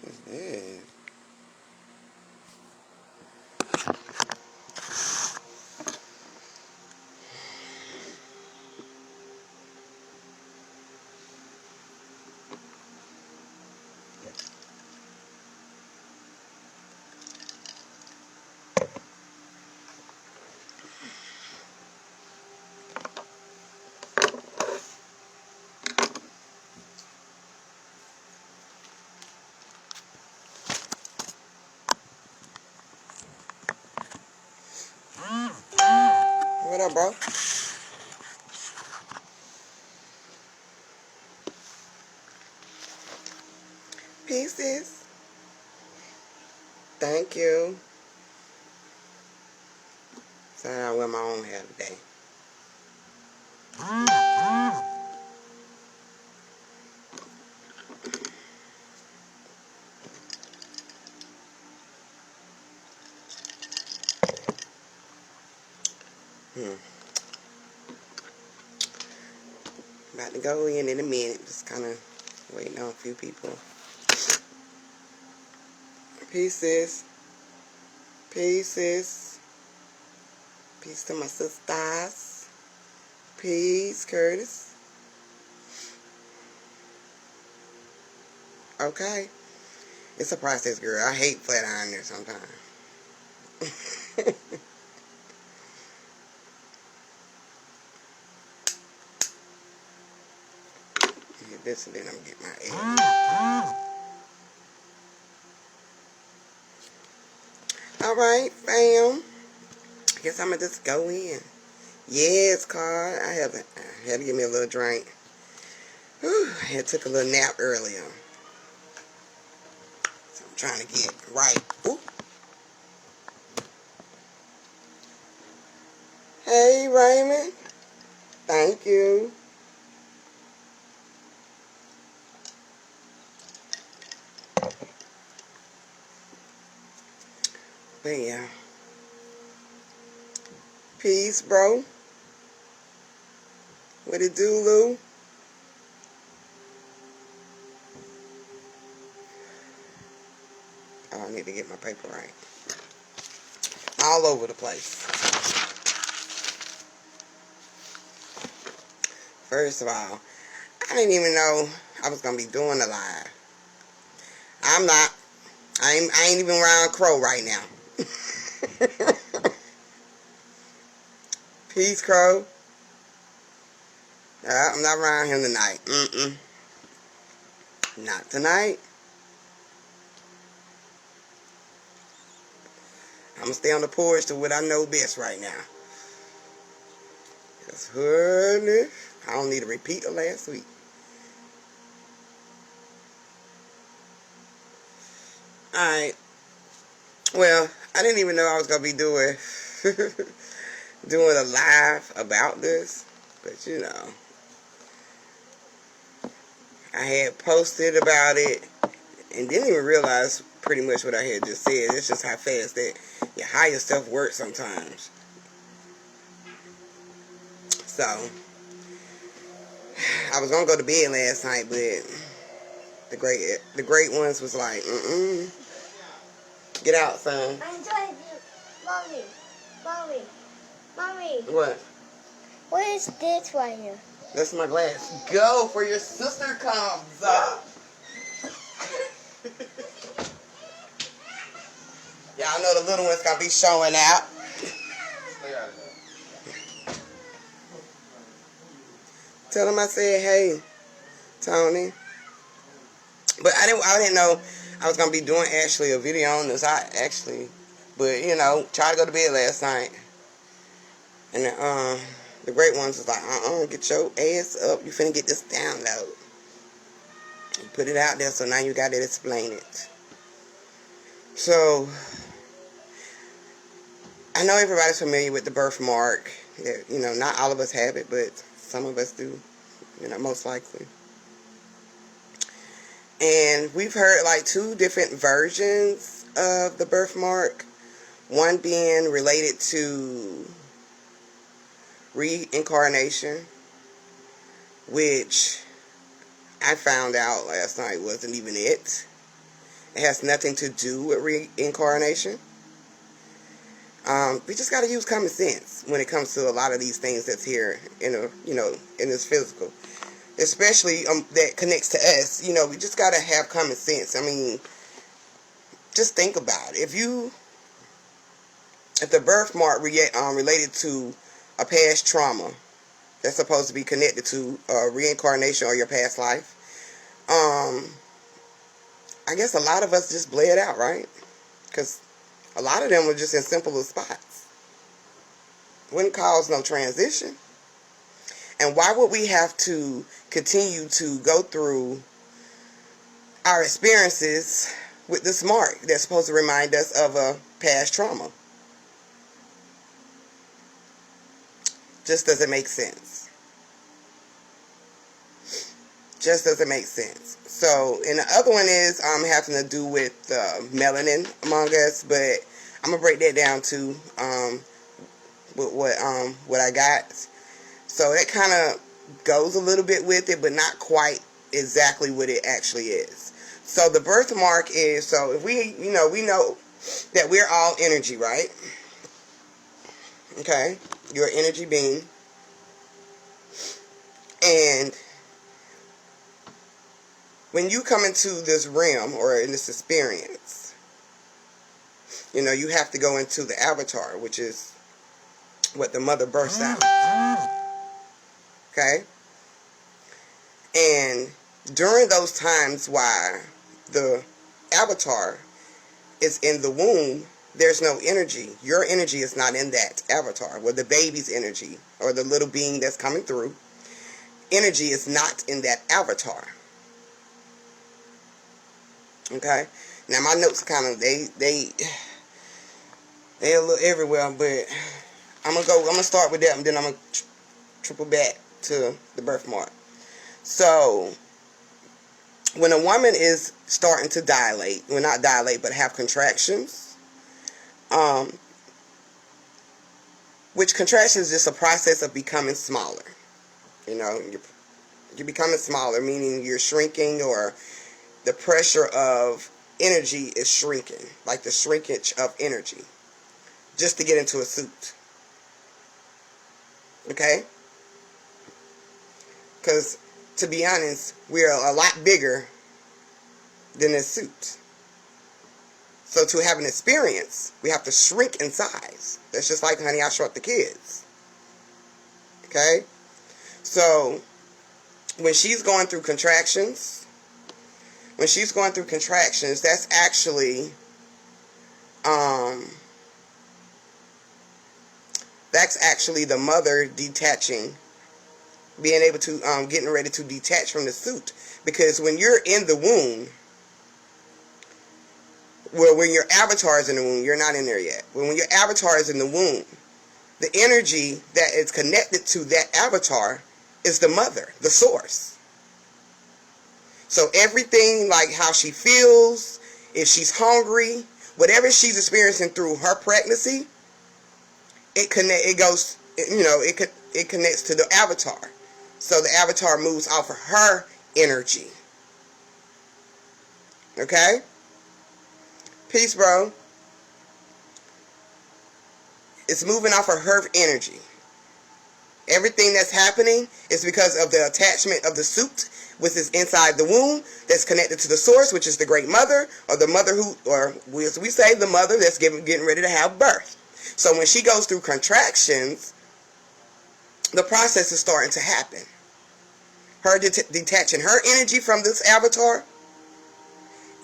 What is this? What up, bro? Pieces. Thank you. Sorry, I wear my own hair today. About to go in a minute. Just kind of waiting on a few people. Pieces. Pieces. Peace to my sisters. Peace, Curtis. Okay. It's a process, girl. I hate flat ironers sometimes. Get this and then I'm going to get my egg. Alright, fam. I guess I'm going to just go in. Yes, Carl. I had to give me a little drink. Whew, I had took a little nap earlier. So I'm trying to get right. Ooh. Hey, Raymond. Thank you. But yeah. Peace, bro. What it do, Lou? Oh, I need to get my paper right. All over the place. First of all, I didn't even know I was gonna be doing a live. I'm not. I ain't even around Crow right now. Peace, Crow. I'm not around him tonight. Not tonight. I'm gonna stay on the porch to what I know best right now. Cause honey, I don't need a repeat of last week. Alright. Well, I didn't even know I was gonna be doing doing a live about this. But you know, I had posted about it and didn't even realize pretty much what I had just said. It's just how fast that your higher self works sometimes. So I was gonna go to bed last night, but the great ones was like, get out, son. I'm enjoying you. Mommy. What? What is this right here? That's my glass. Go for your sister comes up. Y'all know the little one's gonna be showing out. Stay out of there. Tell him I said hey, Tony. But I didn't know I was gonna be doing actually a video on this. But you know, tried to go to bed last night, and the great ones was like, get your ass up. You finna get this download. And put it out there, so now you gotta explain it. So I know everybody's familiar with the birthmark. You know, not all of us have it, but some of us do. You know, most likely. And we've heard like two different versions of the birthmark. One being related to reincarnation, which I found out last night wasn't even it. It has nothing to do with reincarnation. We just got to use common sense when it comes to a lot of these things that's here in in this physical, especially that connects to us. We just got to have common sense. I mean, just think about it. If the birthmark related to a past trauma that's supposed to be connected to reincarnation or your past life, I guess a lot of us just bled out, right? Because a lot of them were just in simpler spots. Wouldn't cause no transition. And why would we have to continue to go through our experiences with this mark that's supposed to remind us of a past trauma? Just doesn't make sense. Just doesn't make sense. So, and the other one is having to do with melanin among us, but I'm gonna break that down too. With what I got. So that kind of goes a little bit with it, but not quite exactly what it actually is. So the birthmark is, so if we know that we're all energy, right? Okay, you're an energy being, and when you come into this realm or in this experience, you have to go into the avatar, which is what the mother births out. Okay? And during those times while the avatar is in the womb, there's no energy. Your energy is not in that avatar. Well, the baby's energy or the little being that's coming through, energy is not in that avatar. Okay? Now my notes kind of they a little everywhere, but I'm gonna start with that, and then I'm gonna triple back to the birthmark. So when a woman is starting to dilate, well, not dilate, but have contractions, which contractions is just a process of becoming smaller. You're becoming smaller, meaning you're shrinking, or the pressure of energy is shrinking, like the shrinkage of energy, just to get into a suit. Okay? Because, to be honest, we're a lot bigger than this suit. So to have an experience, we have to shrink in size. That's just like Honey, I Shrunk the Kids. Okay? So, when she's going through contractions, that's actually, the mother detaching, being able to, getting ready to detach from the suit. Because when you're in the womb, well, when your avatar is in the womb, you're not in there yet. But when your avatar is in the womb, the energy that is connected to that avatar is the mother, the source. So everything, like how she feels, if she's hungry, whatever she's experiencing through her pregnancy, it connects to the avatar. So the avatar moves off of her energy. Okay? Peace, bro. It's moving off of her energy. Everything that's happening is because of the attachment of the suit, which is inside the womb, that's connected to the source, which is the great mother, or the mother who, or as we say, the mother that's getting ready to have birth. So when she goes through contractions, the process is starting to happen. Her detaching her energy from this avatar,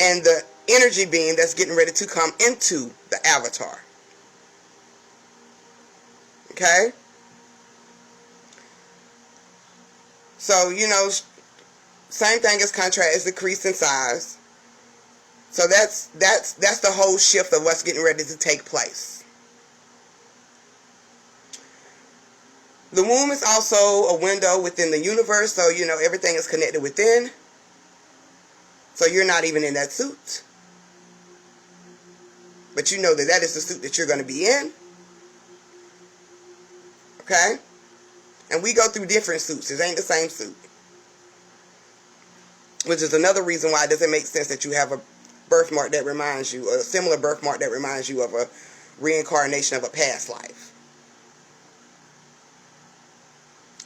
and the energy being that's getting ready to come into the avatar. Okay? So, same thing as contract is decreased in size. So that's the whole shift of what's getting ready to take place. The womb is also a window within the universe, so everything is connected within. So you're not even in that suit. But you know that is the suit that you're going to be in. Okay? And we go through different suits. It ain't the same suit. Which is another reason why it doesn't make sense that you have birthmark that reminds you, a similar birthmark that reminds you of a reincarnation of a past life.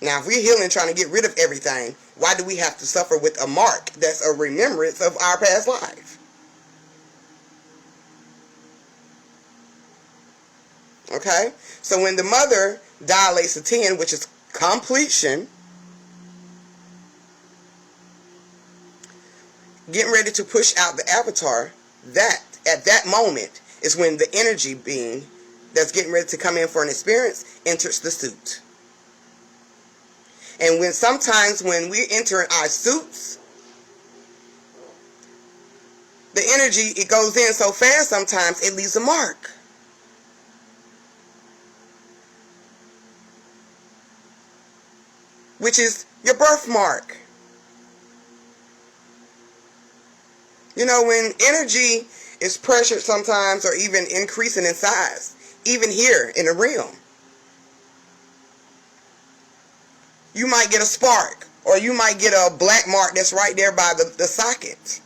Now, if we're healing, trying to get rid of everything, why do we have to suffer with a mark that's a remembrance of our past life? Okay? So when the mother dilates the 10, which is completion, getting ready to push out the avatar, that at that moment is when the energy being that's getting ready to come in for an experience enters the suit. And when sometimes when we're entering our suits, the energy, it goes in so fast sometimes it leaves a mark. Which is your birthmark. You know, when energy is pressured sometimes or even increasing in size, even here in the realm, you might get a spark, or you might get a black mark that's right there by the socket,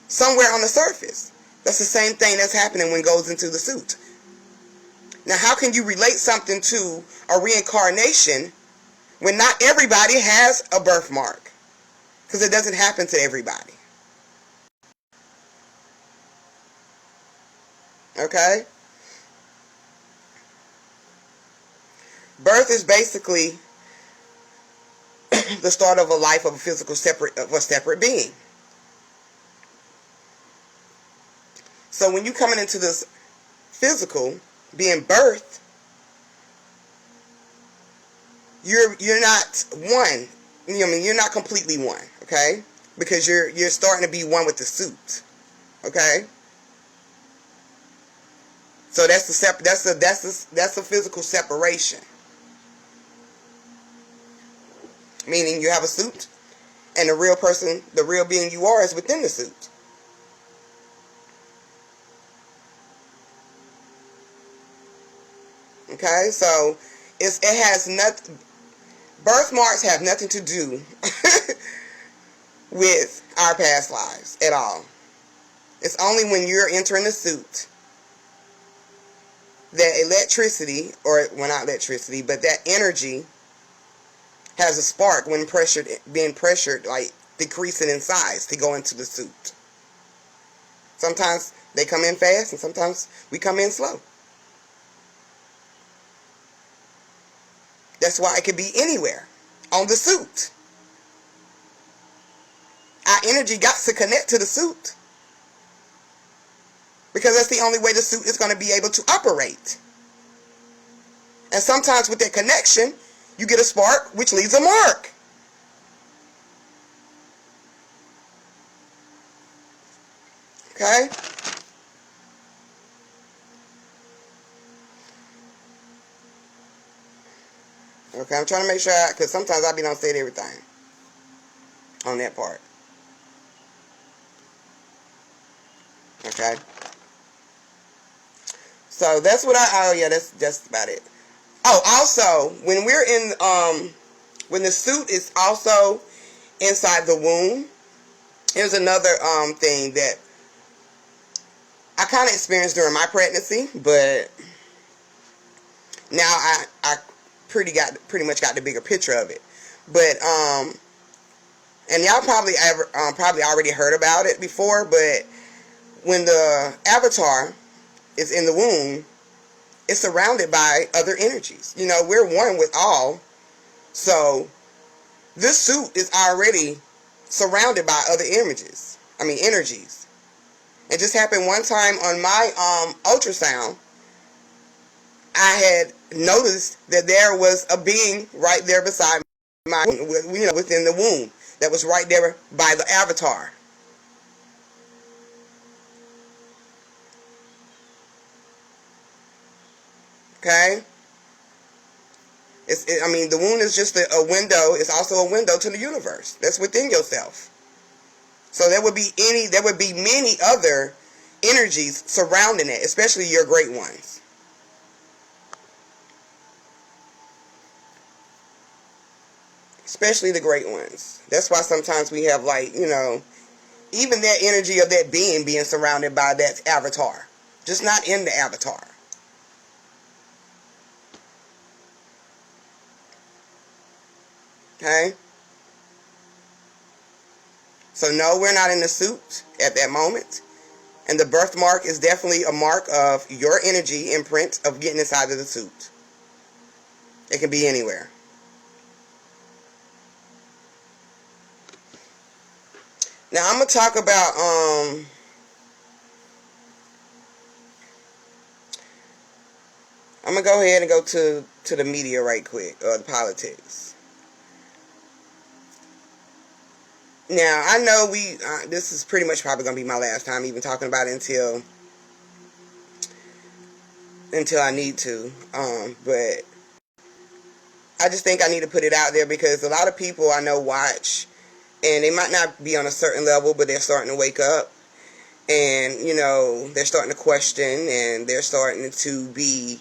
somewhere on the surface. That's the same thing that's happening when it goes into the suit. Now, how can you relate something to a reincarnation when not everybody has a birthmark? Because it doesn't happen to everybody. Okay? Birth is basically the start of a life of a separate being. So when you coming into this physical being birthed, you're not one. You know what I mean? You're not completely one, okay? Because you're starting to be one with the suit. Okay? So that's the physical separation. Meaning you have a suit, and the real person, the real being you are, is within the suit. Okay, so it has nothing. Birthmarks have nothing to do with our past lives at all. It's only when you're entering the suit that electricity, or well, not electricity, but that energy has a spark when being pressured, like decreasing in size to go into the suit. Sometimes they come in fast, and sometimes we come in slow. That's why it could be anywhere on the suit. Our energy got to connect to the suit, because that's the only way the suit is going to be able to operate. And sometimes with that connection, you get a spark, which leaves a mark. Okay? Okay, I'm trying to make sure, because sometimes I don't say everything on that part. Okay? So that's what that's just about it. Oh, also, when we're in, when the suit is also inside the womb, here's another thing that I kind of experienced during my pregnancy, but now I pretty much got the bigger picture of it. But and y'all probably already heard about it before, but when the avatar is in the womb, it's surrounded by other energies. You know, we're one with all. So this suit is already surrounded by other energies. It just happened one time on my ultrasound. I had noticed that there was a being right there beside my, within the womb, that was right there by the avatar. Okay? The womb is just a window. It's also a window to the universe. That's within yourself. So there would be many other energies surrounding it, especially your great ones. Especially the great ones. That's why sometimes we have, like, even that energy of that being surrounded by that avatar. Just not in the avatar. Okay? So no, we're not in the suit at that moment. And the birthmark is definitely a mark of your energy imprint of getting inside of the suit. It can be anywhere. Now I'm going to talk about I'm going to go ahead and go to the media right quick, or the politics. Now, I know this is pretty much probably going to be my last time even talking about it until I need to. But I just think I need to put it out there because a lot of people I know watch, and they might not be on a certain level, but they're starting to wake up. And, you know, they're starting to question, and they're starting to be,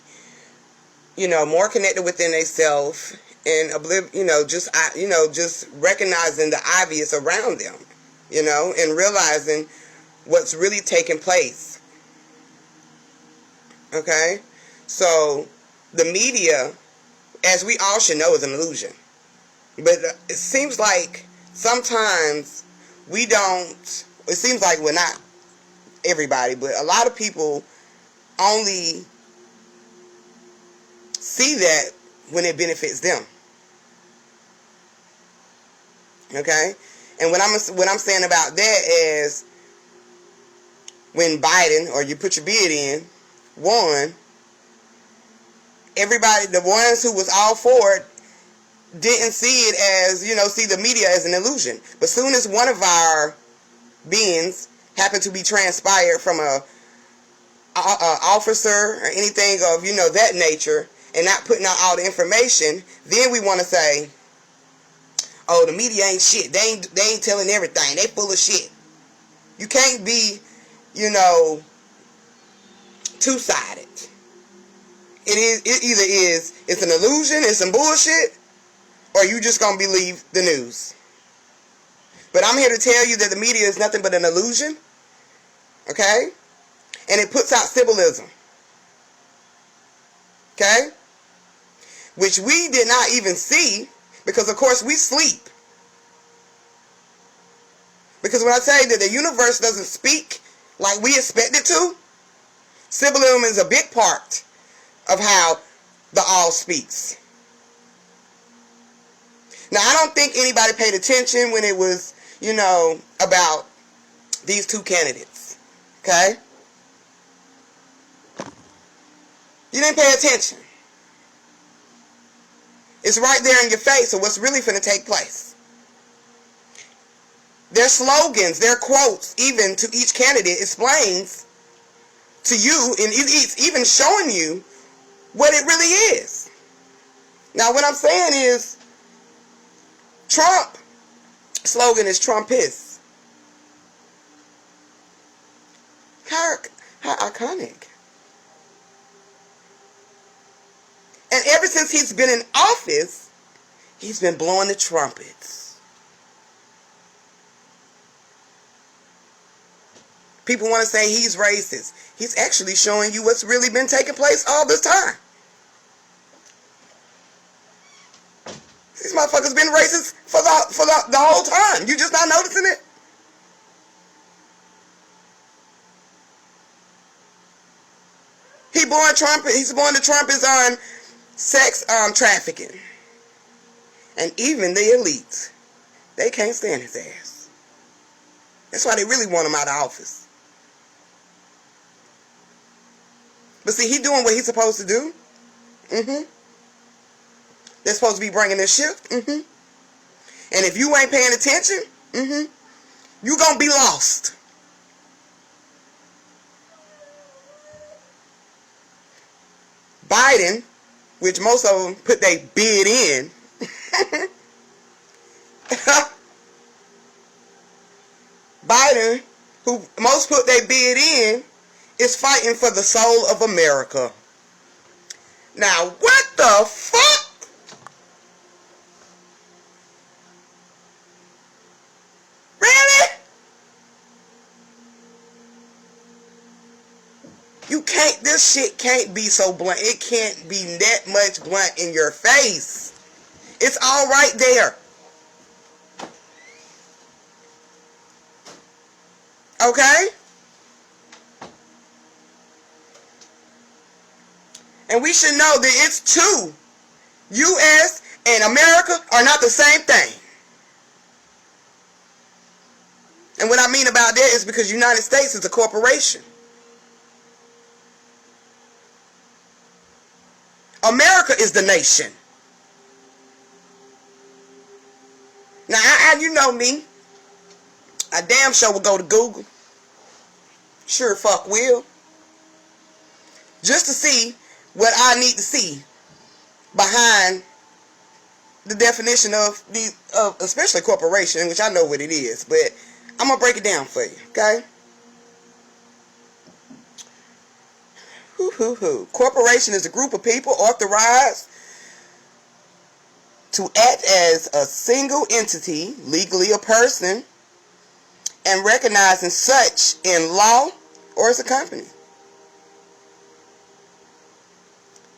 you know, more connected within themselves, and just recognizing the obvious around them, you know, and realizing what's really taking place. Okay? So, the media, as we all should know, is an illusion. But it seems like sometimes it seems like we're not everybody, but a lot of people only see that when it benefits them. Okay? And what I'm saying about that is when Biden, or you put your bid in, won, everybody, the ones who was all for it, didn't see it as, see the media as an illusion. But soon as one of our beings happened to be transpired from a officer or anything of, that nature, and not putting out all the information, then we want to say, oh, the media ain't shit. They ain't telling everything. They full of shit. You can't be, two-sided. It's an illusion, it's some bullshit, or you just gonna believe the news. But I'm here to tell you that the media is nothing but an illusion. Okay? And it puts out symbolism. Okay? Which we did not even see, because of course we sleep. Because when I say that the universe doesn't speak like we expect it to, symbolism is a big part of how the all speaks. Now, I don't think anybody paid attention when it was, about these two candidates. Okay? You didn't pay attention. It's right there in your face of what's really finna take place. Their slogans, their quotes, even to each candidate, explains to you, and it's even showing you what it really is. Now, what I'm saying is, Trump slogan is Trumpist. How iconic. And ever since he's been in office, he's been blowing the trumpets. People want to say he's racist. He's actually showing you what's really been taking place all this time. These motherfuckers been racist for the whole time. You just not noticing it? He's blowing the trumpets on sex trafficking. And even the elites, they can't stand his ass. That's why they really want him out of office. But see, he doing what he's supposed to do. They're supposed to be bringing this shift. And if you ain't paying attention, you gonna be lost. Biden, which most of them put their bid in, Biden, who most put their bid in, is fighting for the soul of America. Now, what the fuck? Really? You can't, this shit can't be so blunt. It can't be that much blunt in your face. It's all right there. Okay? And we should know that it's two. U.S. and America are not the same thing. And what I mean about that is because the United States is a corporation. America is the nation. Now, you know me. I damn sure will go to Google. Sure fuck will. Just to see what I need to see behind the definition of these, especially corporation, which I know what it is, but I'm gonna break it down for you, okay? Corporation is a group of people authorized to act as a single entity, legally a person, and recognized as such in law or as a company.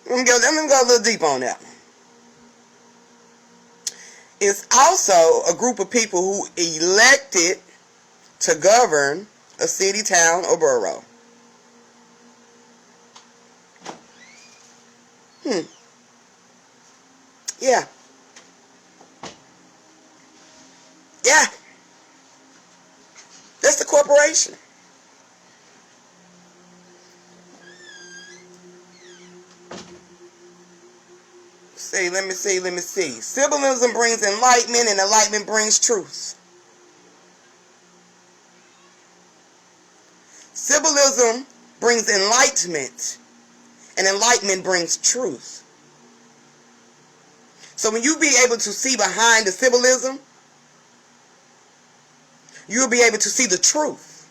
Let me go a little deep on that one. It's also a group of people who elected to govern a city, town, or borough. Yeah. Yeah. That's the corporation. Let me see. Symbolism brings enlightenment, and enlightenment brings truth. Symbolism brings enlightenment, and enlightenment brings truth. So when you be able to see behind the symbolism, you'll be able to see the truth.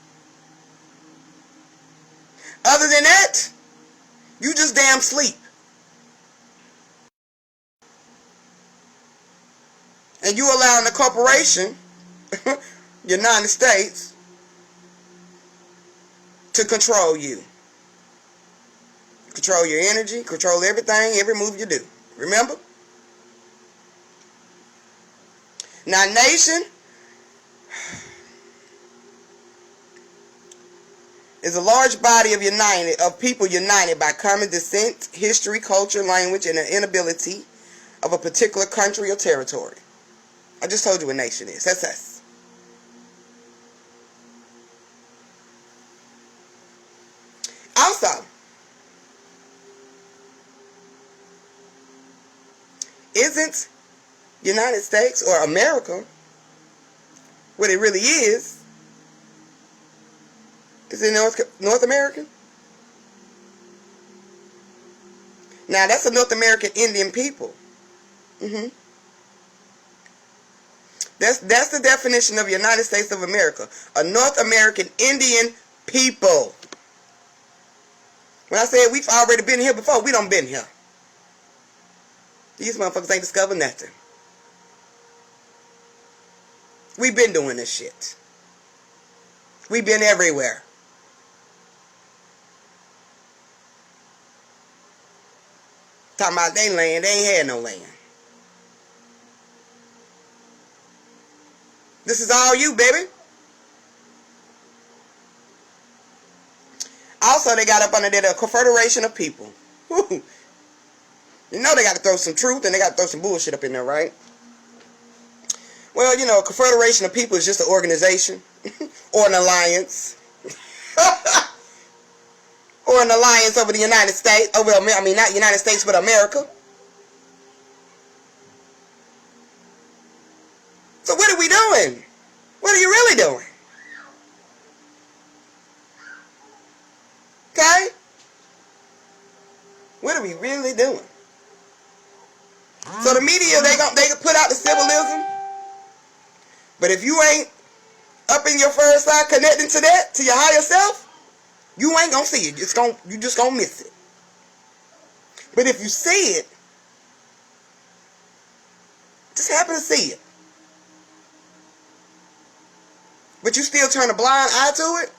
Other than that, you just damn sleep. And you allowing the corporation, United States, to control you. Control your energy, control everything, every move you do. Remember? Now, nation is a large body of people united by common descent, history, culture, language, and the inability of a particular country or territory. I just told you what nation is. That's us. Also, isn't United States or America what it really is? Is it North American? Now, that's a North American Indian people. That's the definition of United States of America. A North American Indian people. When I said we've already been here before, we done been here. These motherfuckers ain't discovered nothing. We've been doing this shit. We've been everywhere. Talking about they land, they ain't had no land. This is all you, baby. Also, they got up under there a confederation of people. You know they got to throw some truth and they got to throw some bullshit up in there, right? Well, you know, a confederation of people is just an organization or an alliance. Or an alliance over the United States. Not United States, but America. So what are we doing? What are you really doing? Okay? What are we really doing? So the media, they can put out the symbolism. But if you ain't up in your first side connecting to that, to your higher self, you ain't gonna see it. You just gonna miss it. But if you see it, just happen to see it, but you still turn a blind eye to it,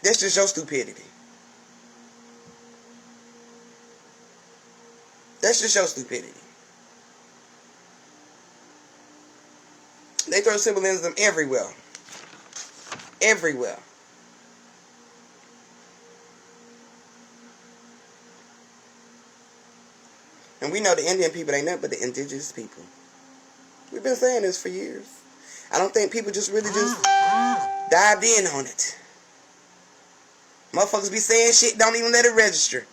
That's just your stupidity. That's just your stupidity. They throw symbolism everywhere. Everywhere. And we know the Indian people ain't nothing but the indigenous people. We've been saying this for years. I don't think people just really just dived in on it. Motherfuckers be saying shit, don't even let it register.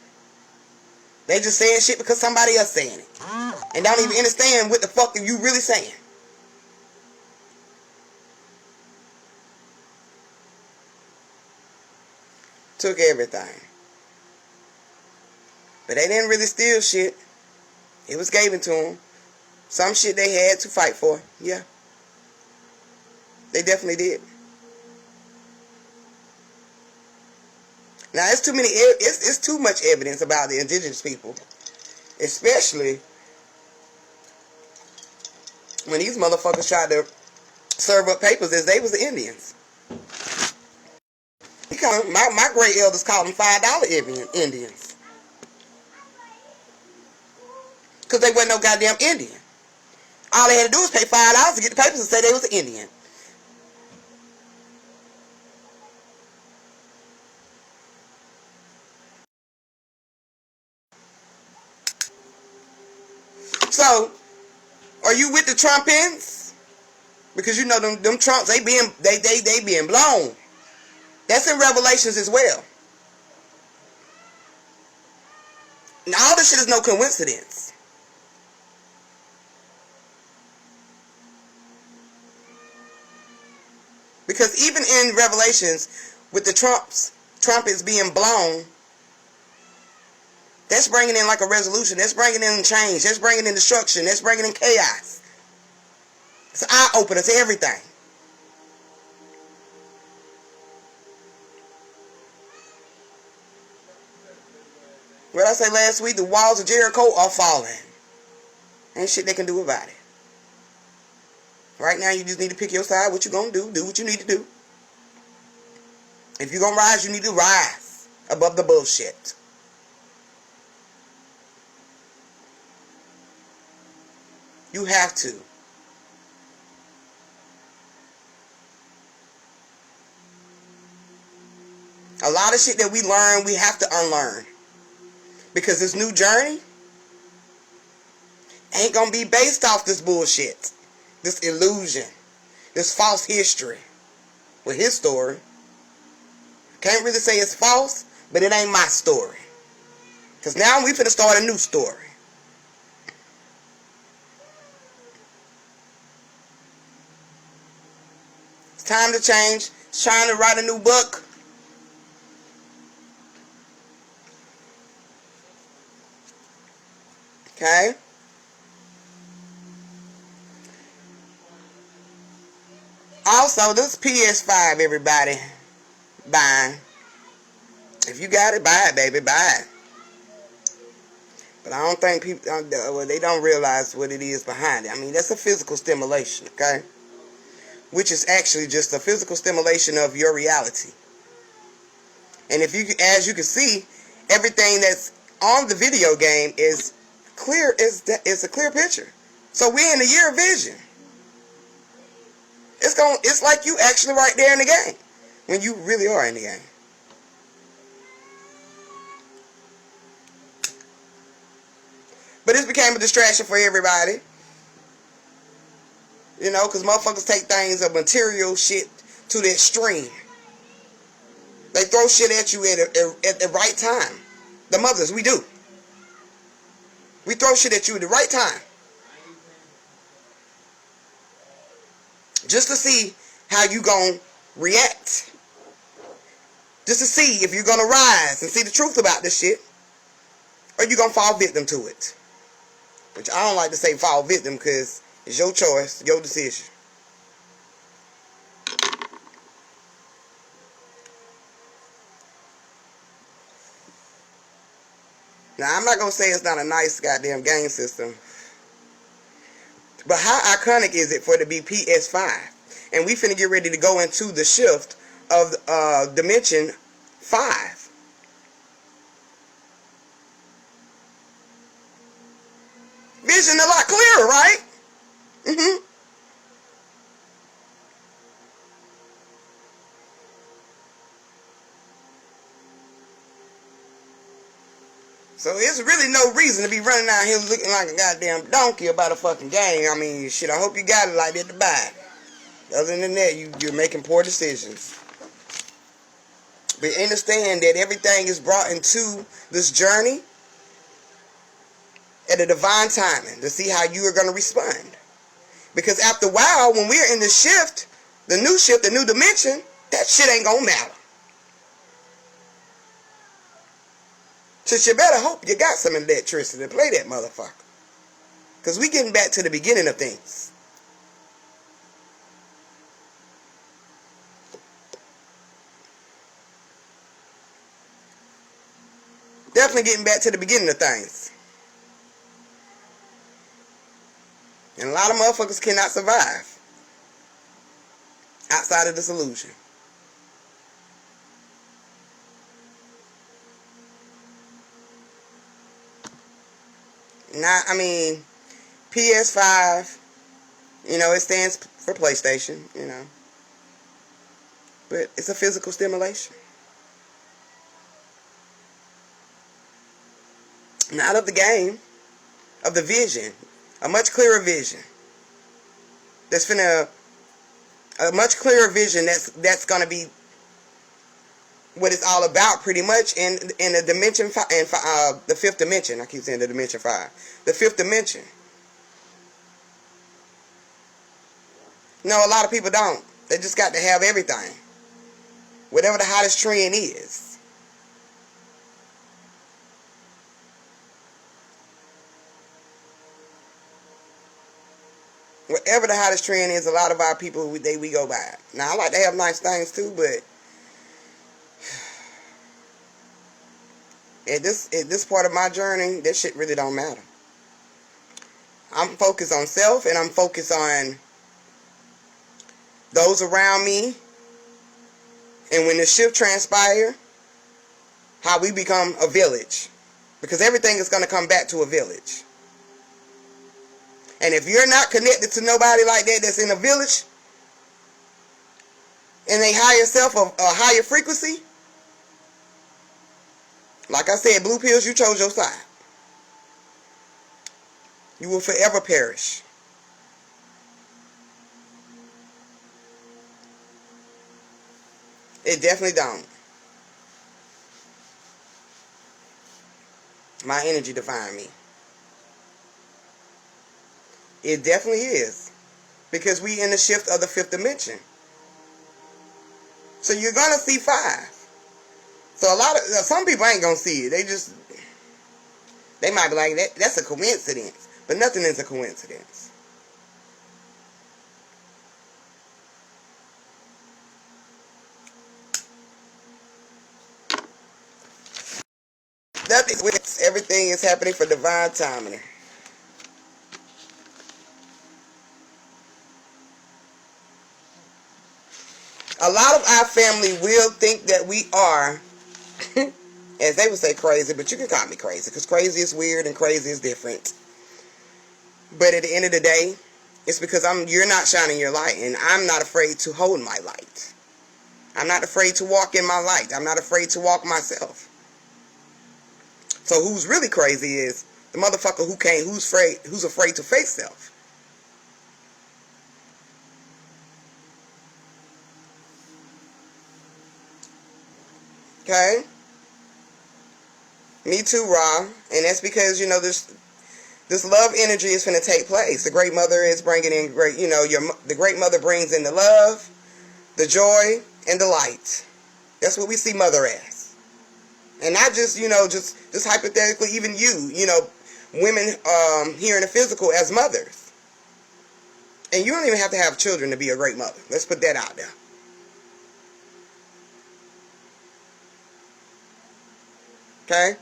They just saying shit because somebody else saying it. And don't even understand what the fuck are you really saying. Took everything. But they didn't really steal shit. It was given to them. Some shit they had to fight for. Yeah. They definitely did. Now it's too many. It's too much evidence about the indigenous people, especially when these motherfuckers tried to serve up papers as they was the Indians. My great elders called them $5 Indians, because they wasn't no goddamn Indian. All they had to do was pay $5 to get the papers and say they was an Indian. So, are you with the Trumpins? Because you know them Trumps, they being blown. That's in Revelations as well. And all this shit is no coincidence. Because even in Revelations, with the trumpets being blown, that's bringing in like a resolution. That's bringing in change. That's bringing in destruction. That's bringing in chaos. It's an eye-opener to everything. What I say last week, the walls of Jericho are falling. Ain't shit they can do about it. Right now, you just need to pick your side. What you gonna do? Do what you need to do. If you're gonna rise, you need to rise above the bullshit. You have to. A lot of shit that we learn, we have to unlearn. Because this new journey ain't gonna be based off this bullshit. This illusion. This false history. With his story. Can't really say it's false, but it ain't my story. Because now we finna start a new story. It's time to change. It's trying to write a new book. Okay? Also, this PS5, everybody buying. If you got it, buy it, baby. Buy it. But I don't think people, well, they don't realize what it is behind it. I mean, that's a physical stimulation, okay? Which is actually just a physical stimulation of your reality. And if you, as you can see, everything that's on the video game is clear, is a clear picture. So we're in the year of vision. It's like you actually right there in the game, when you really are in the game. But this became a distraction for everybody. You know, because motherfuckers take things of material shit to the extreme. They throw shit at you at the right time. The mothers, we do. We throw shit at you at the right time. Just to see how you gonna react. Just to see if you're gonna rise and see the truth about this shit. Or you gonna fall victim to it. Which I don't like to say fall victim, because it's your choice, your decision. Now, I'm not going to say it's not a nice goddamn game system. But how iconic is it for it to be PS5? And we finna get ready to go into the shift of dimension 5. Vision a lot clearer, right? Mm-hmm. So there's really no reason to be running out here looking like a goddamn donkey about a fucking game. I mean, shit, I hope you got it like that to buy it. Other than that, you're making poor decisions. But understand that everything is brought into this journey at a divine timing to see how you are going to respond. Because after a while, when we're in the shift, the new dimension, that shit ain't going to matter. So you better hope you got some electricity to play that motherfucker. Because we getting back to the beginning of things. Definitely getting back to the beginning of things. And a lot of motherfuckers cannot survive outside of this illusion. Now, I mean, PS5, it stands for PlayStation, But it's a physical stimulation. Not of the game, of the vision. A much clearer vision. A much clearer vision that's gonna be what it's all about, pretty much, in the dimension the 5th dimension. I keep saying the dimension 5. The 5th dimension. No, a lot of people don't. They just got to have everything. Whatever the hottest trend is. Whatever the hottest trend is, a lot of our people, we go by it. Now, I like to have nice things too, but at this part of my journey, that shit really don't matter. I'm focused on self, and I'm focused on those around me. And when the shift transpires, how we become a village. Because everything is going to come back to a village. And if you're not connected to nobody like that that's in a village, and they higher self, a higher frequency, like I said, blue pills, you chose your side. You will forever perish. It definitely don't. My energy define me. It definitely is. Because we in the shift of the 5th dimension. So you're going to see 5. So some people ain't going to see it. They might be like, that's a coincidence. But nothing is a coincidence. Everything is happening for divine timing. A lot of our family will think that we are, as they would say, crazy, but you can call me crazy, because crazy is weird and crazy is different. But at the end of the day, it's because you're not shining your light, and I'm not afraid to hold my light. I'm not afraid to walk in my light. I'm not afraid to walk myself. So who's really crazy is the motherfucker who's afraid to face self. Okay? Me too, Ra. And that's because, this love energy is going to take place. The Great Mother is bringing in the Great Mother brings in the love, the joy, and the light. That's what we see Mother as. And not just, just hypothetically, even women here in the physical as mothers. And you don't even have to have children to be a great mother. Let's put that out there. Okay?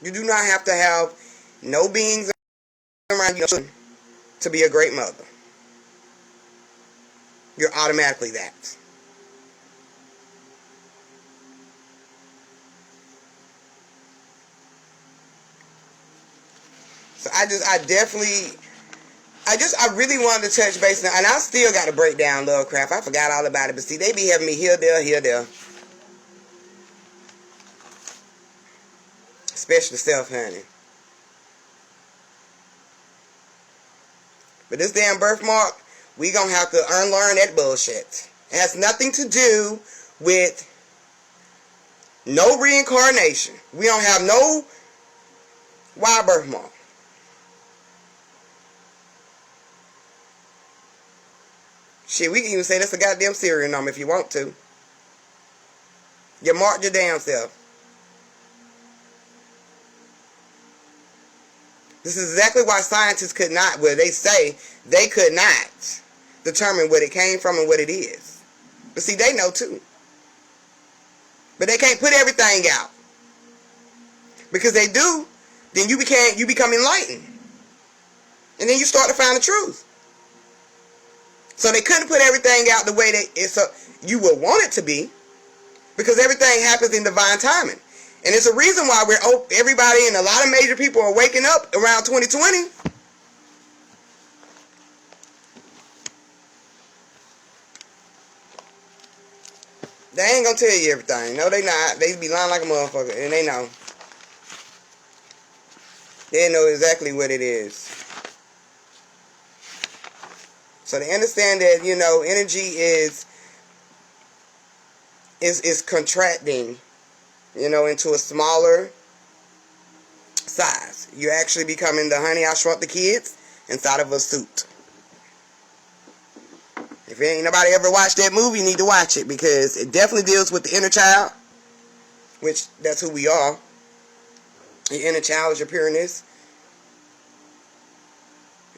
You do not have to have no beings around you to be a great mother. You're automatically that. So I really wanted to touch base now, and I still got to break down Lovecraft. I forgot all about it, but see, they be having me here, there. Especially self, honey. But this damn birthmark, we gonna have to unlearn that bullshit. It has nothing to do with no reincarnation. We don't have no why birthmark. Shit, we can even say that's a goddamn serial number if you want to. You marked your damn self. This is exactly why scientists could not, well, they say they could not determine what it came from and what it is. But see, they know too. But they can't put everything out. Because they do, then you become enlightened. And then you start to find the truth. So they couldn't put everything out the way that you would want it to be. Because everything happens in divine timing. And it's a reason why everybody and a lot of major people are waking up around 2020. They ain't gonna tell you everything. No, they not. They be lying like a motherfucker, and they know. They know exactly what it is. So they understand that, energy is contracting, into a smaller size. You're actually becoming the Honey, I Shrunk the Kids inside of a suit. If ain't nobody ever watched that movie, you need to watch it, because it definitely deals with the inner child, which that's who we are. Your inner child is your pureness.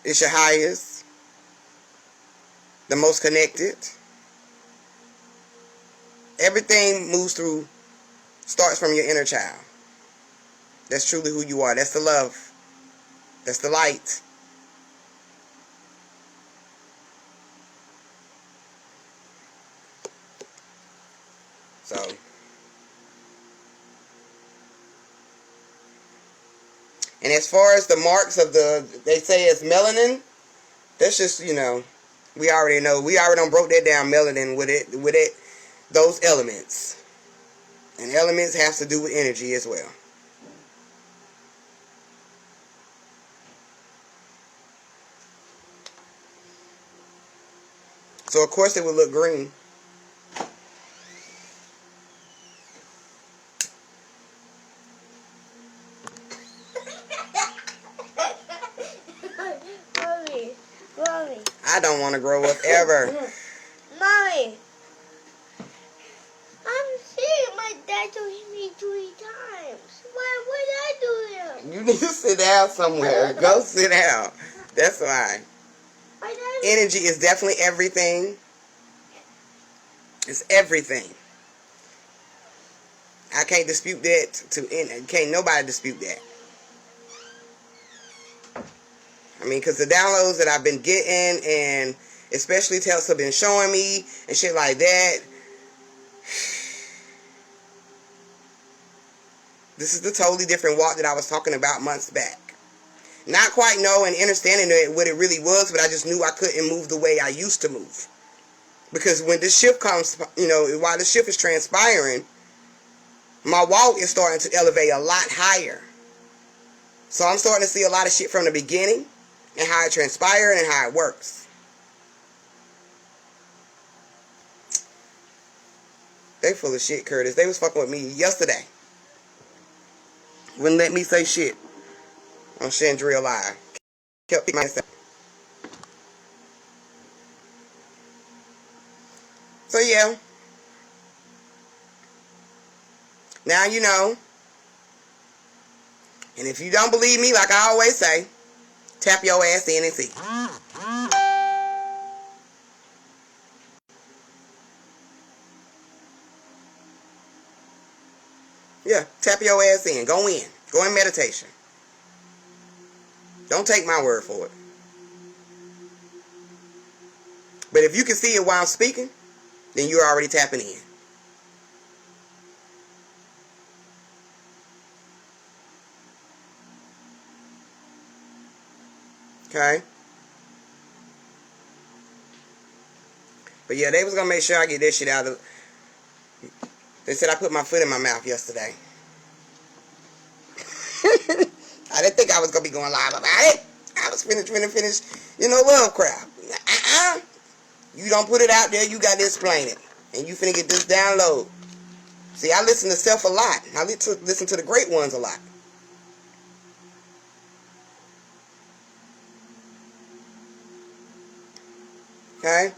It's your highest, the most connected. Everything starts from your inner child. That's truly who you are. That's the love. That's the light. So, and as far as the marks of they say it's melanin, that's just, we already know. We already done broke that down, melanin, with those elements. And elements has to do with energy as well. So of course it would look green. Mommy. I don't want to grow up ever. Mommy. I'm sick. My dad told me 3 times. Why would I do You need to sit down somewhere. Go sit down. That's why. Energy is definitely everything. It's everything. I can't dispute that. Can't nobody dispute that. I mean, because the downloads that I've been getting, and especially Tesla been showing me and shit like that. This is the totally different walk that I was talking about months back. Not quite knowing and understanding what it really was, but I just knew I couldn't move the way I used to move. Because when this shift comes, while the shift is transpiring, my walk is starting to elevate a lot higher. So I'm starting to see a lot of shit from the beginning, and how it transpired and how it works. They full of shit, Curtis. They was fucking with me yesterday. Wouldn't let me say shit on Chandria Live. Kept myself. So yeah. Now you know. And if you don't believe me, like I always say, tap your ass in and see. Yeah, tap your ass in. Go in. Go in meditation. Don't take my word for it. But if you can see it while I'm speaking, then you're already tapping in. Okay? But yeah, they was going to make sure I get that shit out of... They said I put my foot in my mouth yesterday. I didn't think I was going to be going live about it. I was finish, love crap. You don't put it out there, you got to explain it. And you finna get this download. See, I listen to self a lot. I listen to the great ones a lot. Okay?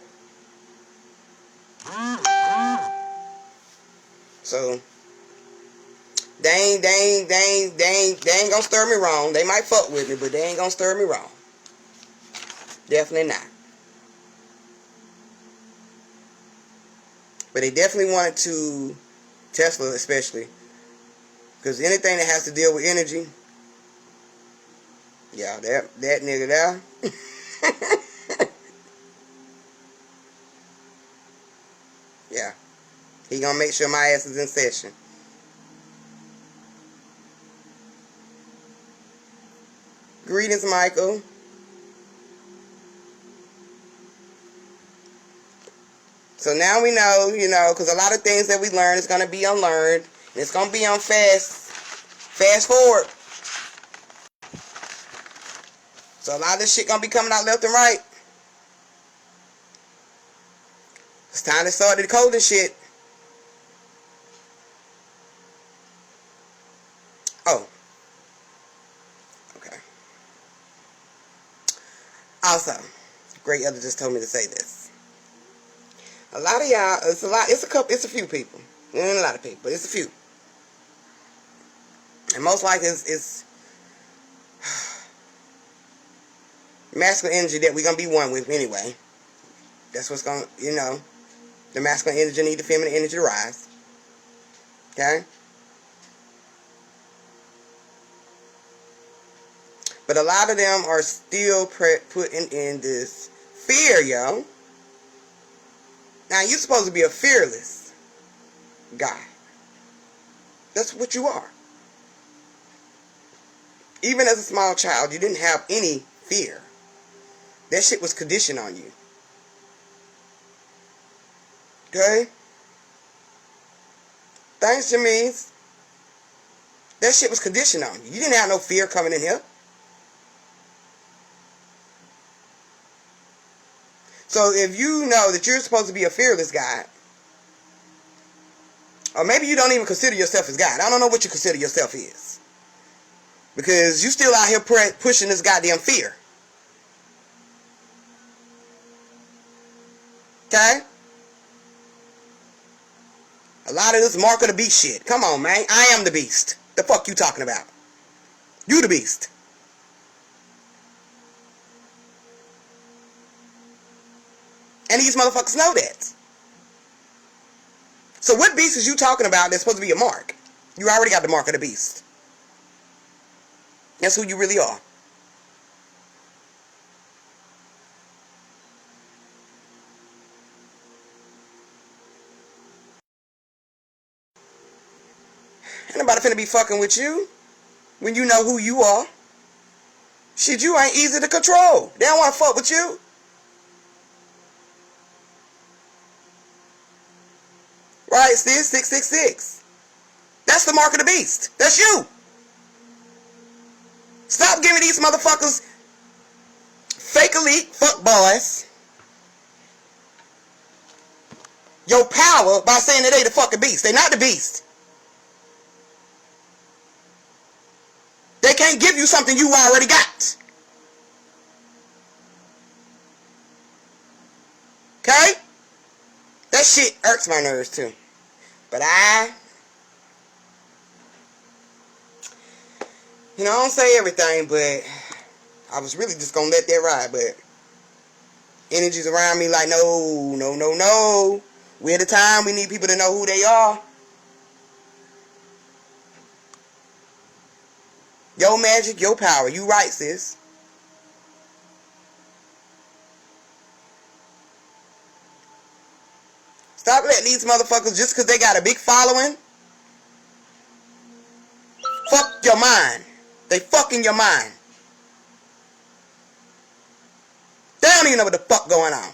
So, they ain't gonna stir me wrong. They might fuck with me, but they ain't gonna stir me wrong. Definitely not. But they definitely wanted to, Tesla especially, because anything that has to deal with energy, yeah, that nigga there. Yeah. He gonna make sure my ass is in session. Greetings, Michael. So now we know, because a lot of things that we learn is going to be unlearned. And it's going to be on fast forward. So a lot of this shit going to be coming out left and right. It's time to start decoding shit. Oh. Okay. Also, great other just told me to say this. A lot of y'all, it's a few people. Not a lot of people, but it's a few. And most likely it's masculine energy that we're going to be one with anyway. That's what's going to, the masculine energy need the feminine energy to rise. Okay? But a lot of them are still putting in this fear, yo. Now, you're supposed to be a fearless guy. That's what you are. Even as a small child, you didn't have any fear. That shit was conditioned on you. Okay? Thanks, Jamise. That shit was conditioned on you. You didn't have no fear coming in here. So if you know that you're supposed to be a fearless guy, or maybe you don't even consider yourself as God. I don't know what you consider yourself is. Because you still out here pushing this goddamn fear. Okay? A lot of this mark of the beast shit. Come on, man. I am the beast. The fuck you talking about? You the beast. And these motherfuckers know that. So what beast is you talking about that's supposed to be a mark? You already got the mark of the beast. That's who you really are. Ain't nobody finna be fucking with you when you know who you are. Shit, you ain't easy to control. They don't want to fuck with you. Right, sis? 666. That's the mark of the beast. That's you. Stop giving these motherfuckers fake elite fuck boys your power by saying that they the fucking beast. They not the beast. They can't give you something you already got. Okay? That shit irks my nerves too. But I don't say everything, but I was really just gonna let that ride, but energies around me like, no. We're at a time we need people to know who they are. Your magic, your power. You right, sis. Stop letting these motherfuckers, just because they got a big following, fuck your mind. They fucking your mind. They don't even know what the fuck going on.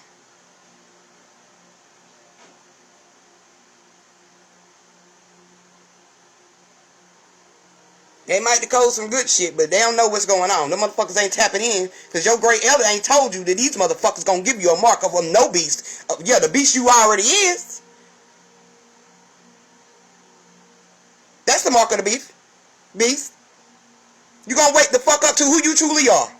They might decode some good shit, but they don't know what's going on. Them motherfuckers ain't tapping in, because your great elder ain't told you that these motherfuckers gonna give you a mark of a no beast. Yeah, the beast you already is. That's the mark of the beast. You gonna wake the fuck up to who you truly are.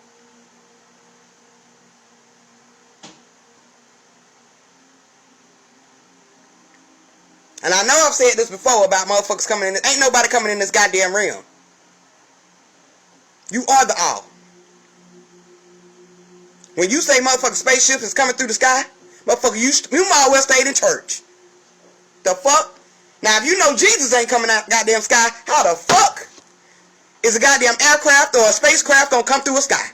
And I know I've said this before about motherfuckers coming in. Ain't nobody coming in this goddamn realm. You are the all. When you say motherfucking spaceship is coming through the sky, motherfucker, you might as well stayed in church. The fuck? Now, if you know Jesus ain't coming out goddamn sky, how the fuck is a goddamn aircraft or a spacecraft gonna come through a sky?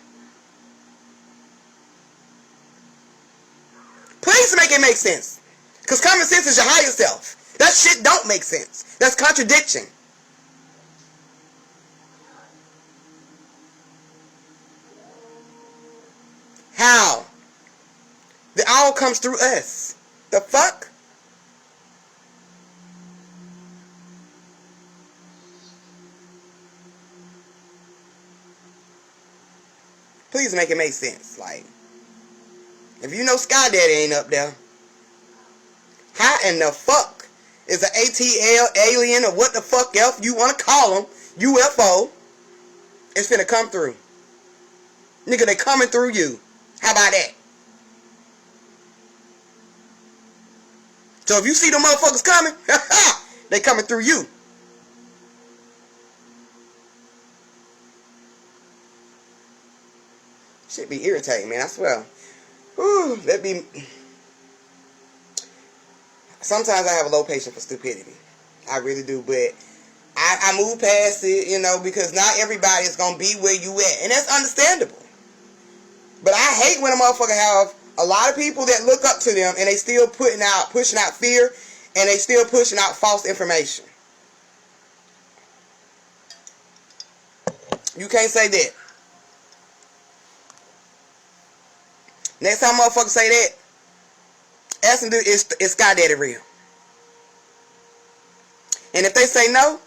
Please make it make sense. Because common sense is your higher self. That shit don't make sense. That's contradiction. How? It all comes through us. The fuck? Please make it make sense. Like, if you know Sky Daddy ain't up there, how in the fuck is an ATL, alien, or what the fuck else you want to call them, UFO, it's finna come through? Nigga, they coming through you. How about that? So if you see them motherfuckers coming, they coming through you. Shit be irritating, man, I swear. Whew, that be... Sometimes I have a low patience for stupidity. I really do, but I move past it, you know, because not everybody is going to be where you at. And that's understandable. But I hate when a motherfucker have a lot of people that look up to them and they still pushing out fear, and they still pushing out false information. You can't say that. Next time motherfuckers say that, ask them, is Sky Daddy real? And if they say no,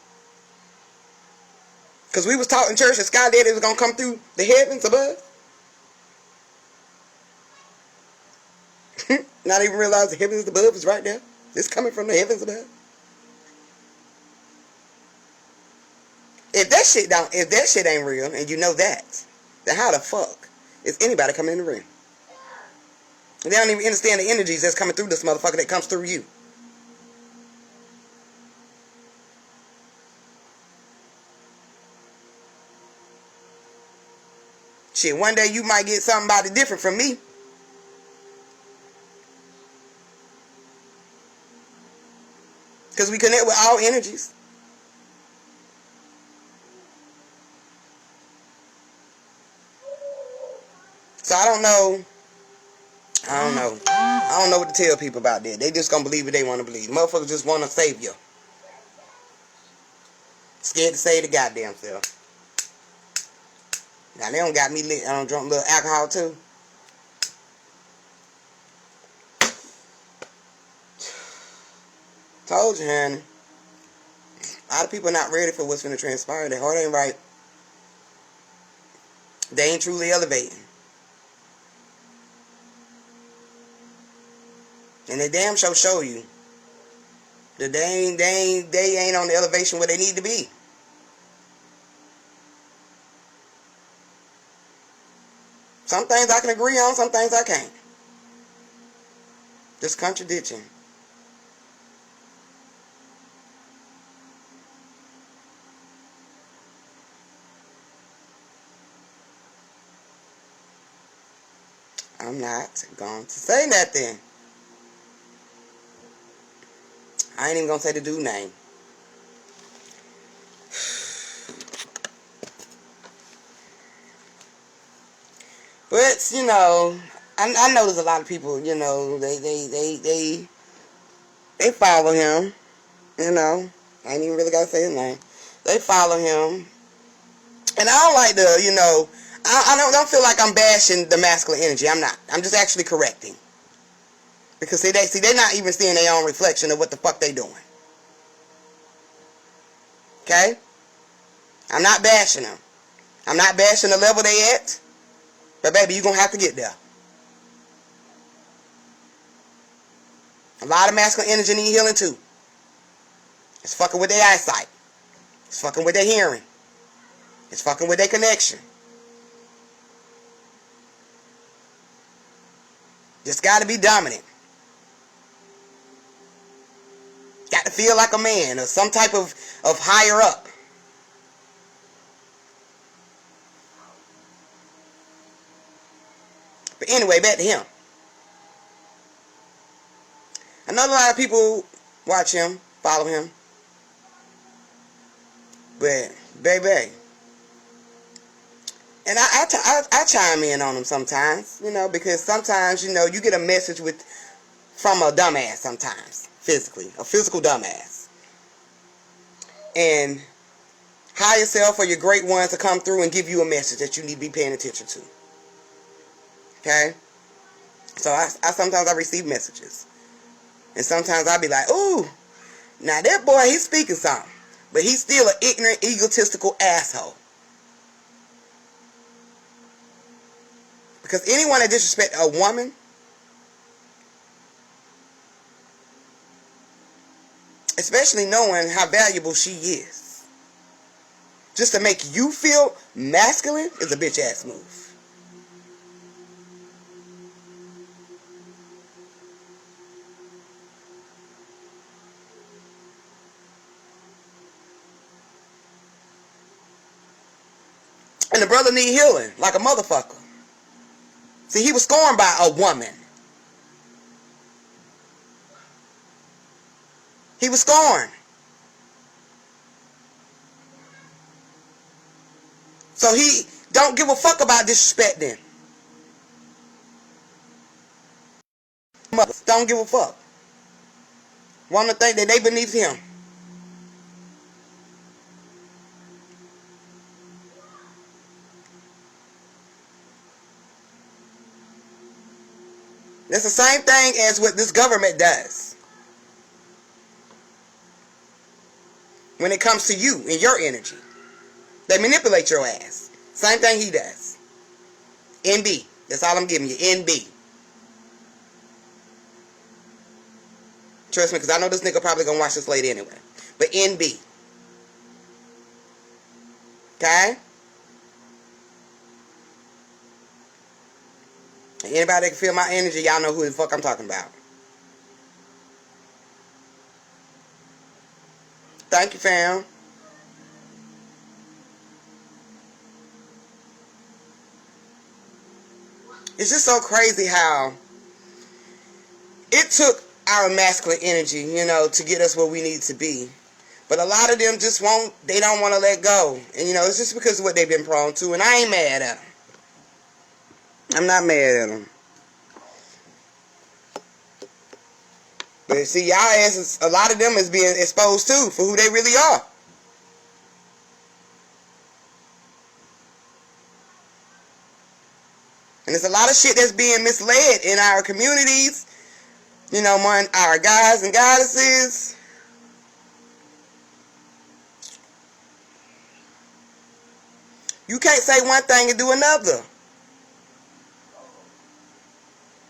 because we was taught in church that Sky Daddy was going to come through the heavens above. Not even realize the heavens above is right there. It's coming from the heavens above. If that shit ain't real, and you know that, then how the fuck is anybody coming in the room? They don't even understand the energies that's coming through this motherfucker that comes through you. Shit, one day you might get somebody different from me. Because we connect with all energies. So I don't know what to tell people about that. They just gonna believe what they want to believe. Motherfuckers just want a savior. Scared to save the goddamn self. Now they don't got me lit. I don't drink a little alcohol too. Told you, honey. A lot of people are not ready for what's going to transpire. Their heart ain't right. They ain't truly elevating. And they damn sure show you that they ain't on the elevation where they need to be. Some things I can agree on, some things I can't. Just contradiction. I'm not going to say nothing. I ain't even going to say the dude's name. But, you know, I know there's a lot of people, you know, they they follow him. You know, I ain't even really got to say his name. They follow him. And I don't like the, you know, I don't feel like I'm bashing the masculine energy. I'm not. I'm just actually correcting. Because they're not even seeing their own reflection of what the fuck they doing. Okay? I'm not bashing them. I'm not bashing the level they at. But baby, you're going to have to get there. A lot of masculine energy need healing too. It's fucking with their eyesight. It's fucking with their hearing. It's fucking with their connection. Just got to be dominant. Got to feel like a man or some type of higher up. But anyway, back to him. I know a lot of people watch him, follow him. But, baby. And I chime in on him sometimes, you know, because sometimes, you know, you get a message from a dumbass sometimes, physically, a physical dumbass. And higher self or your great ones to come through and give you a message that you need to be paying attention to. Okay? So I sometimes I receive messages. And sometimes I be like, ooh, now that boy, he's speaking something. But he's still an ignorant, egotistical asshole. Because anyone that disrespects a woman, especially knowing how valuable she is, just to make you feel masculine is a bitch ass move. And the brother need healing like a motherfucker. See, he was scorned by a woman. He was scorned. So he don't give a fuck about disrespecting. Mothers don't give a fuck. Want to think that they beneath him. That's the same thing as what this government does. When it comes to you and your energy. They manipulate your ass. Same thing he does. NB. That's all I'm giving you. NB. Trust me, because I know this nigga probably gonna watch this later anyway. But NB. Okay? Anybody that can feel my energy, y'all know who the fuck I'm talking about. Thank you, fam. It's just so crazy how it took our masculine energy, you know, to get us where we need to be. But a lot of them just they don't want to let go. And, you know, it's just because of what they've been prone to. And I ain't mad at them. I'm not mad at them. But see, y'all asses, a lot of them is being exposed too for who they really are. And there's a lot of shit that's being misled in our communities. You know, among our guys and goddesses. You can't say one thing and do another.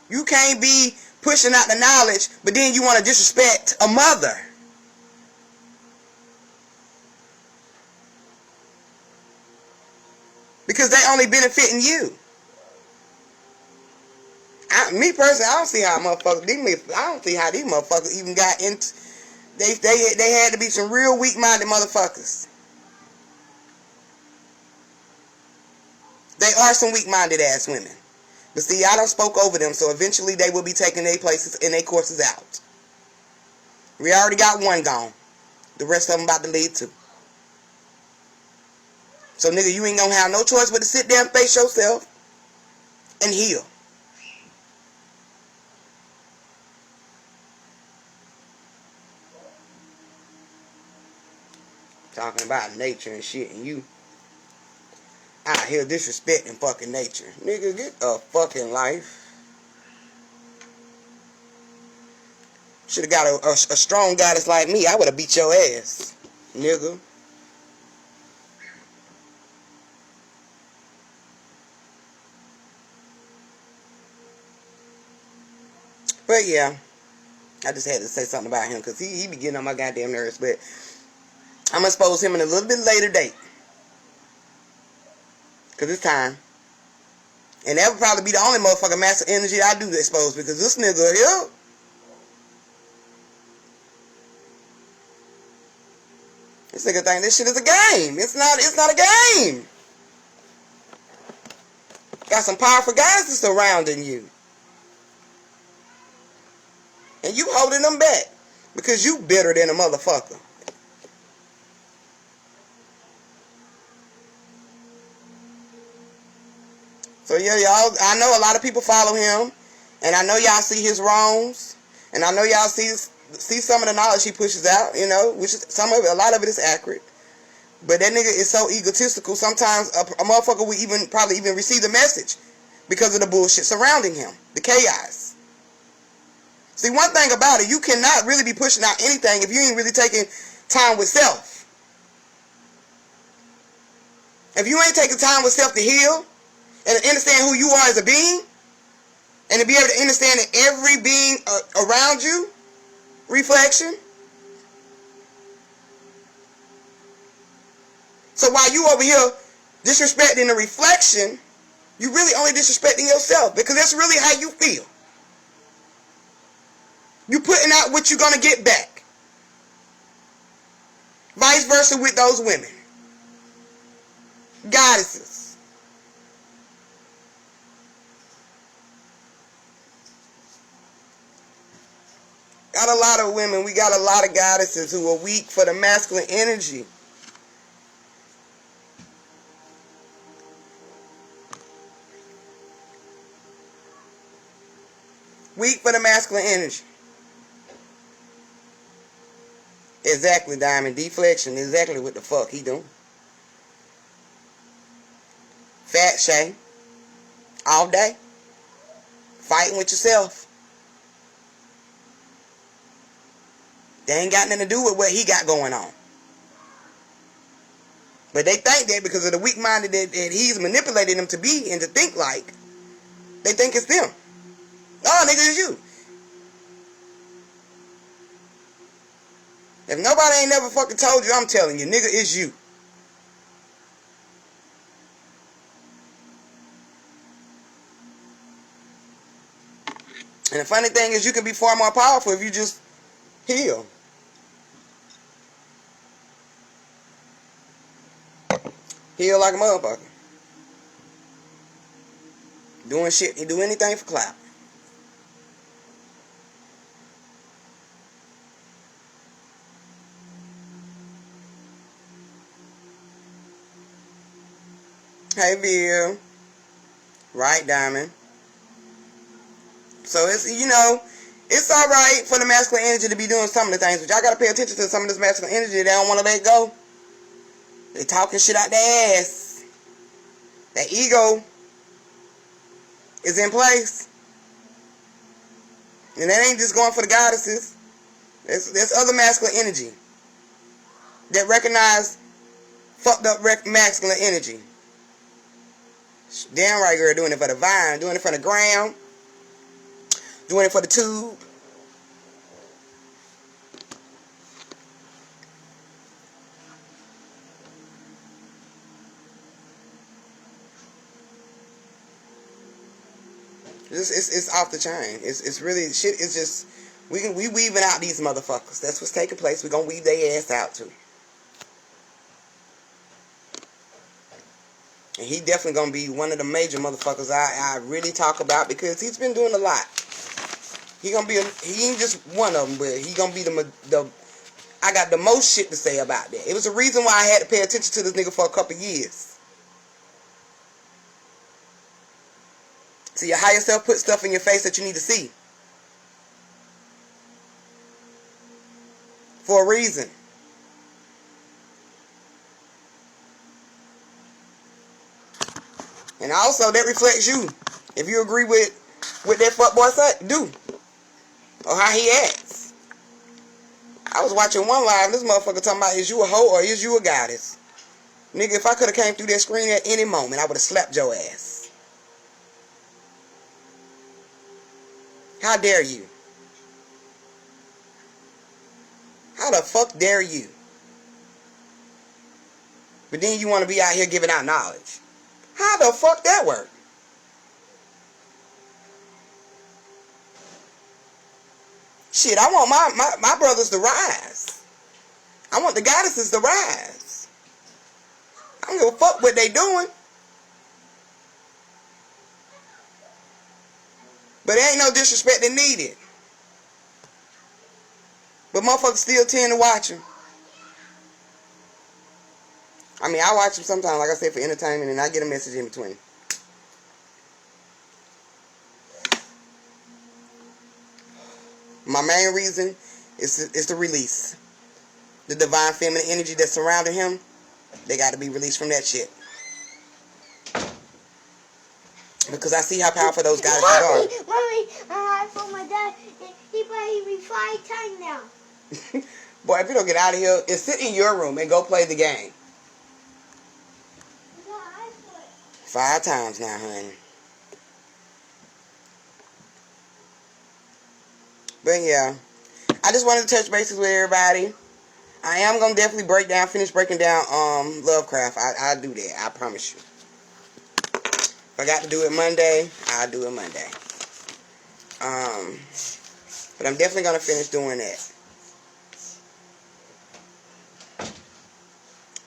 You can't be pushing out the knowledge, but then you want to disrespect a mother. Because they only benefiting you. Me personally, I don't see how these motherfuckers even got into. They had to be some real weak-minded motherfuckers. They are some weak-minded ass women. But see, I done spoke over them, so eventually they will be taking their places and their courses out. We already got one gone. The rest of them about to leave too. So nigga, you ain't gonna have no choice but to sit there and face yourself and heal. Talking about nature and shit, and you out here disrespecting fucking nature. Nigga, get a fucking life. Should have got a strong goddess like me. I would have beat your ass, nigga. But yeah, I just had to say something about him because he be getting on my goddamn nerves. But I'm going to expose him in a little bit later date. Because it's time. And that would probably be the only motherfucking masculine energy I do to expose. Because this nigga here, this nigga think this shit is a game. It's not a game. Got some powerful guys surrounding you. And you holding them back. Because you bitter than a motherfucker. So yeah, y'all, I know a lot of people follow him. And I know y'all see his wrongs. And I know y'all see some of the knowledge he pushes out, you know, which is a lot of it is accurate. But that nigga is so egotistical, sometimes a motherfucker will probably even receive the message because of the bullshit surrounding him, the chaos. See, one thing about it, you cannot really be pushing out anything if you ain't really taking time with self. If you ain't taking time with self to heal and to understand who you are as a being, and to be able to understand that every being around you, reflection. So while you over here disrespecting the reflection, you really only disrespecting yourself because that's really how you feel. You putting out what you're going to get back. Vice versa with those women. Goddesses. Got a lot of women. We got a lot of goddesses who are weak for the masculine energy. Weak for the masculine energy. Exactly, Diamond. Deflection. Exactly what the fuck he doing. Fat shame. All day. Fighting with yourself. They ain't got nothing to do with what he got going on. But they think that because of the weak-minded that he's manipulating them to be and to think like, they think it's them. Oh, nigga, it's you. If nobody ain't never fucking told you, I'm telling you, nigga, it's you. And the funny thing is you can be far more powerful if you just heal. Heal like a motherfucker. Doing shit, you do anything for clout. Hey, Bill. Right, Diamond. So it's, you know, it's alright for the masculine energy to be doing some of the things, but y'all gotta pay attention to some of this masculine energy they don't want to let go. They talking shit out their ass. That ego is in place. And that ain't just going for the goddesses. There's other masculine energy that recognize fucked up masculine energy. Damn right, girl, doing it for the vine, doing it for the ground, doing it for the tube. It's off the chain. It's really shit. It's just we weaving out these motherfuckers. That's what's taking place. We gonna weave their ass out too. And he definitely gonna be one of the major motherfuckers I really talk about because he's been doing a lot. He ain't just one of them, but he gonna be the I got the most shit to say about that. It was a reason why I had to pay attention to this nigga for a couple years. So your higher self put stuff in your face that you need to see. For a reason. And also, that reflects you. If you agree with that fuckboy say, do. Or how he acts. I was watching one live, and this motherfucker talking about, is you a hoe or is you a goddess? Nigga, if I could have came through that screen at any moment, I would have slapped your ass. How dare you? How the fuck dare you? But then you want to be out here giving out knowledge. How the fuck that work? Shit, I want my brothers to rise. I want the goddesses to rise. I don't give a fuck what they doing. But there ain't no disrespect that needed. But motherfuckers still tend to watch them. I mean, I watch them sometimes, like I said, for entertainment, and I get a message in between. My main reason is the release. The divine feminine energy that's surrounding him, they got to be released from that shit. Because I see how powerful those guys are. Mommy, I told my dad, he played me 5 times now. Boy, if you don't get out of here, and sit in your room and go play the game. 5 times now, honey. But yeah, I just wanted to touch bases with everybody. I am gonna definitely finish breaking down Lovecraft. I'll do that. I promise you. If I got to do it Monday, I'll do it Monday. But I'm definitely gonna finish doing that.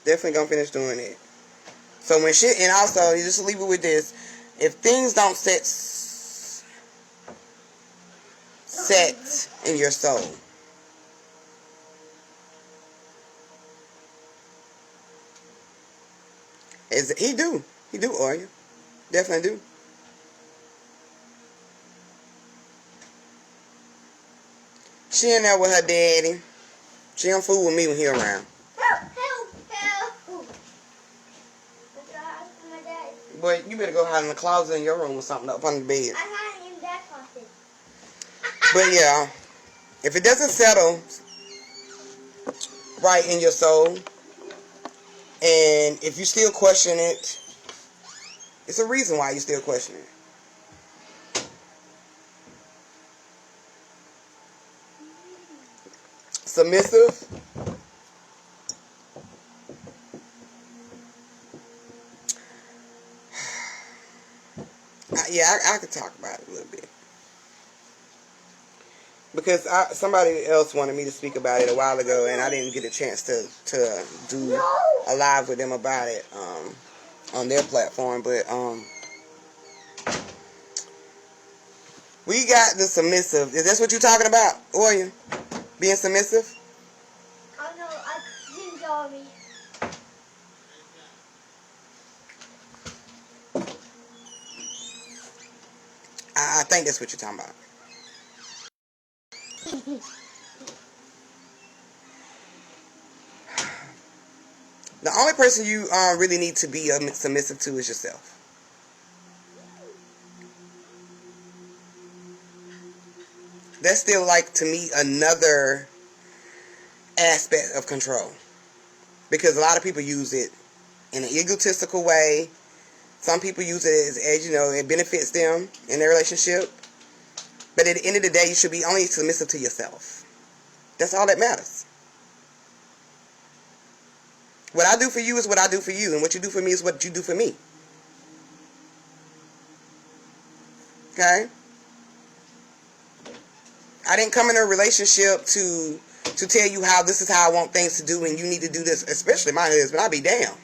Definitely gonna finish doing it. So when shit, and also you just leave it with this: if things don't set in your soul, he do, Arya, definitely do. She in there with her daddy. She don't fool with me when he around. Help. Boy, you better go hide in the closet in your room or something up under the bed. I'm hiding in that closet. But yeah, if it doesn't settle right in your soul, and if you still question it, it's a reason why you still question it. Submissive. I could talk about it a little bit. Because somebody else wanted me to speak about it a while ago, and I didn't get a chance to do a live with them about it on their platform. But we got the submissive. Is that what you're talking about, Oya? Being submissive? Oh no, he's on me. I think that's what you're talking about. The only person you really need to be submissive to is yourself. That's still, like, to me, another aspect of control. Because a lot of people use it in an egotistical way. Some people use it as you know, it benefits them in their relationship. But at the end of the day, you should be only submissive to yourself. That's all that matters. What I do for you is what I do for you, and what you do for me is what you do for me. Okay? I didn't come in a relationship to tell you how this is how I want things to do, and you need to do this, especially my husband. I'll be damned.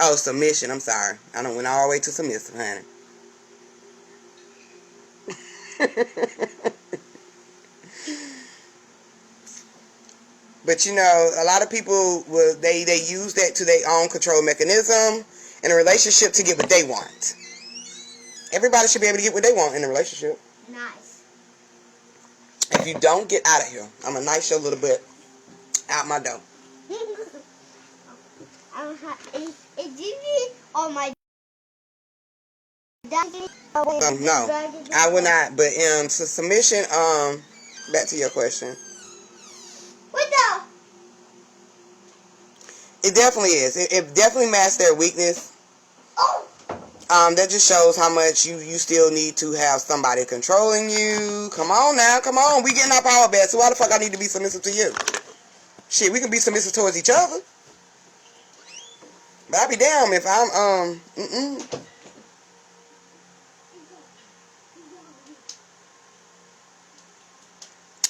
Oh, submission. I'm sorry. I done went all the way to submissive, honey. But you know, a lot of people they use that to their own control mechanism in a relationship to get what they want. Everybody should be able to get what they want in a relationship. Nice. If you don't, get out of here. I'm a nice your little butt out my door. Is this on my daddy? No, I would not. But to submission, back to your question. What the? It definitely is. It definitely masks their weakness. Oh. That just shows how much you still need to have somebody controlling you. Come on now, come on. We getting our power back. So why the fuck I need to be submissive to you? Shit, we can be submissive towards each other. But I'll be damn if I'm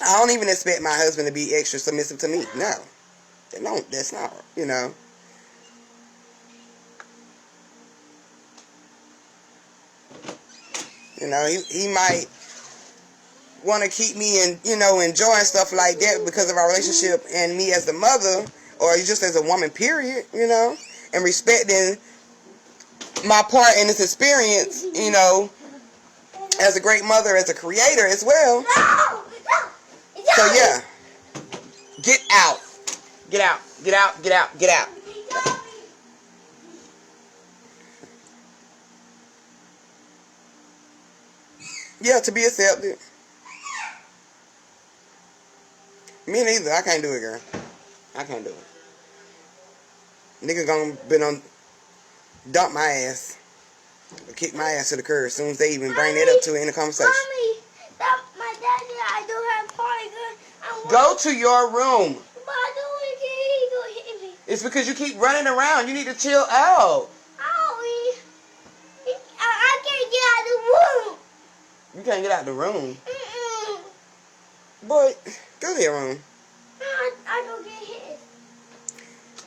I don't even expect my husband to be extra submissive to me. No. That's not, you know. You know, he might want to keep me in, you know, enjoying stuff like that because of our relationship and me as the mother, or just as a woman, period, you know, and respecting my part in this experience, you know, as a great mother, as a creator as well. So yeah, get out. Get out. Get out. Get out. Get out. Yeah, to be accepted. Me neither. I can't do it, girl. I can't do it. Nigga gonna dump my ass. Or kick my ass to the curb as soon as they even bring that up to it in the conversation. Mommy, my dad said I don't have party. Go to your room. But I don't want to hit me. It's because you keep running around. You need to chill out. I can't get out of the room. You can't get out the room. Mm-mm. Boy, go to your room. I don't get hit.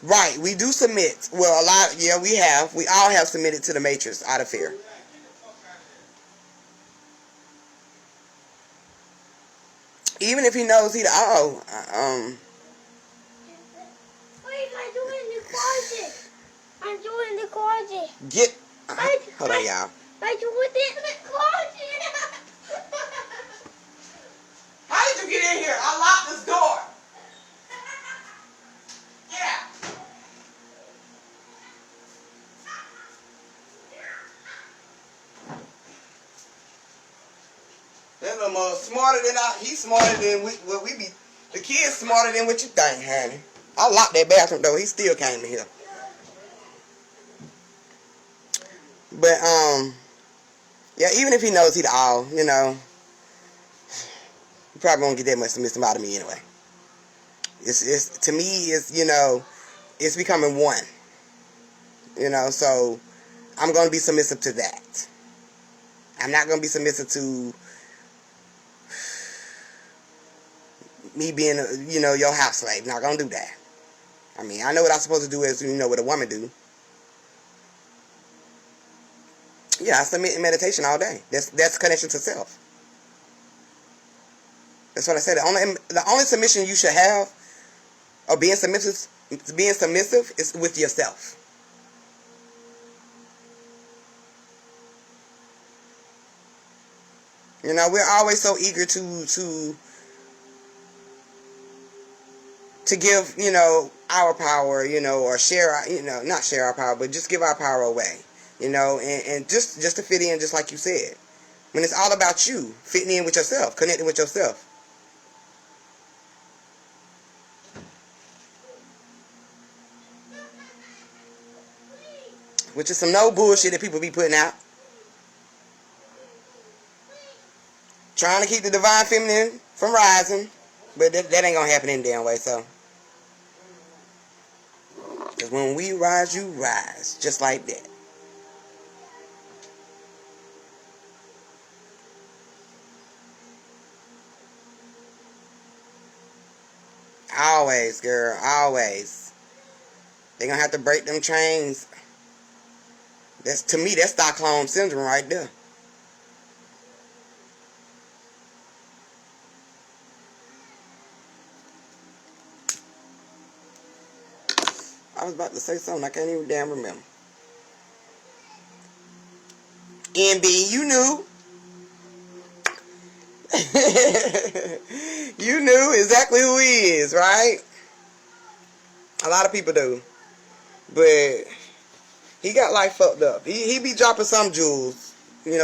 Right, we do submit. Well, we have. We all have submitted to the Matrix out of fear. Even if he knows What am I doing in the closet? I'm doing the closet. Hold on, y'all. I do it in the closet. How did you get in here? I locked this door. Yeah. That little more smarter than he's smarter than what we be. The kid's smarter than what you think, honey. I locked that bathroom door. He still came in here. But yeah, even if he knows he the all, you know, he probably won't get that much submission out of me anyway. It's to me, it's, you know, it's becoming one. You know, so I'm gonna be submissive to that. I'm not gonna be submissive to me being, you know, your house slave. Not gonna do that. I mean, I know what I'm supposed to do as, you know, what a woman do. Yeah, I submit in meditation all day. That's connection to self. That's what I said. The only submission you should have, or being submissive is with yourself. You know, we're always so eager to give, you know, our power, you know, or share our, you know, not share our power, but just give our power away, you know, and just to fit in, just like you said. When it's all about you, fitting in with yourself, connecting with yourself. Which is some no bullshit that people be putting out. Trying to keep the divine feminine from rising. But that ain't gonna happen any damn way, so. Because when we rise, you rise. Just like that. Always, girl. Always. They gonna have to break them chains. To me, that's Stockholm Syndrome right there. I was about to say something. I can't even damn remember. NB, you knew. You knew exactly who he is, right? A lot of people do. But he got life fucked up. He be dropping some jewels,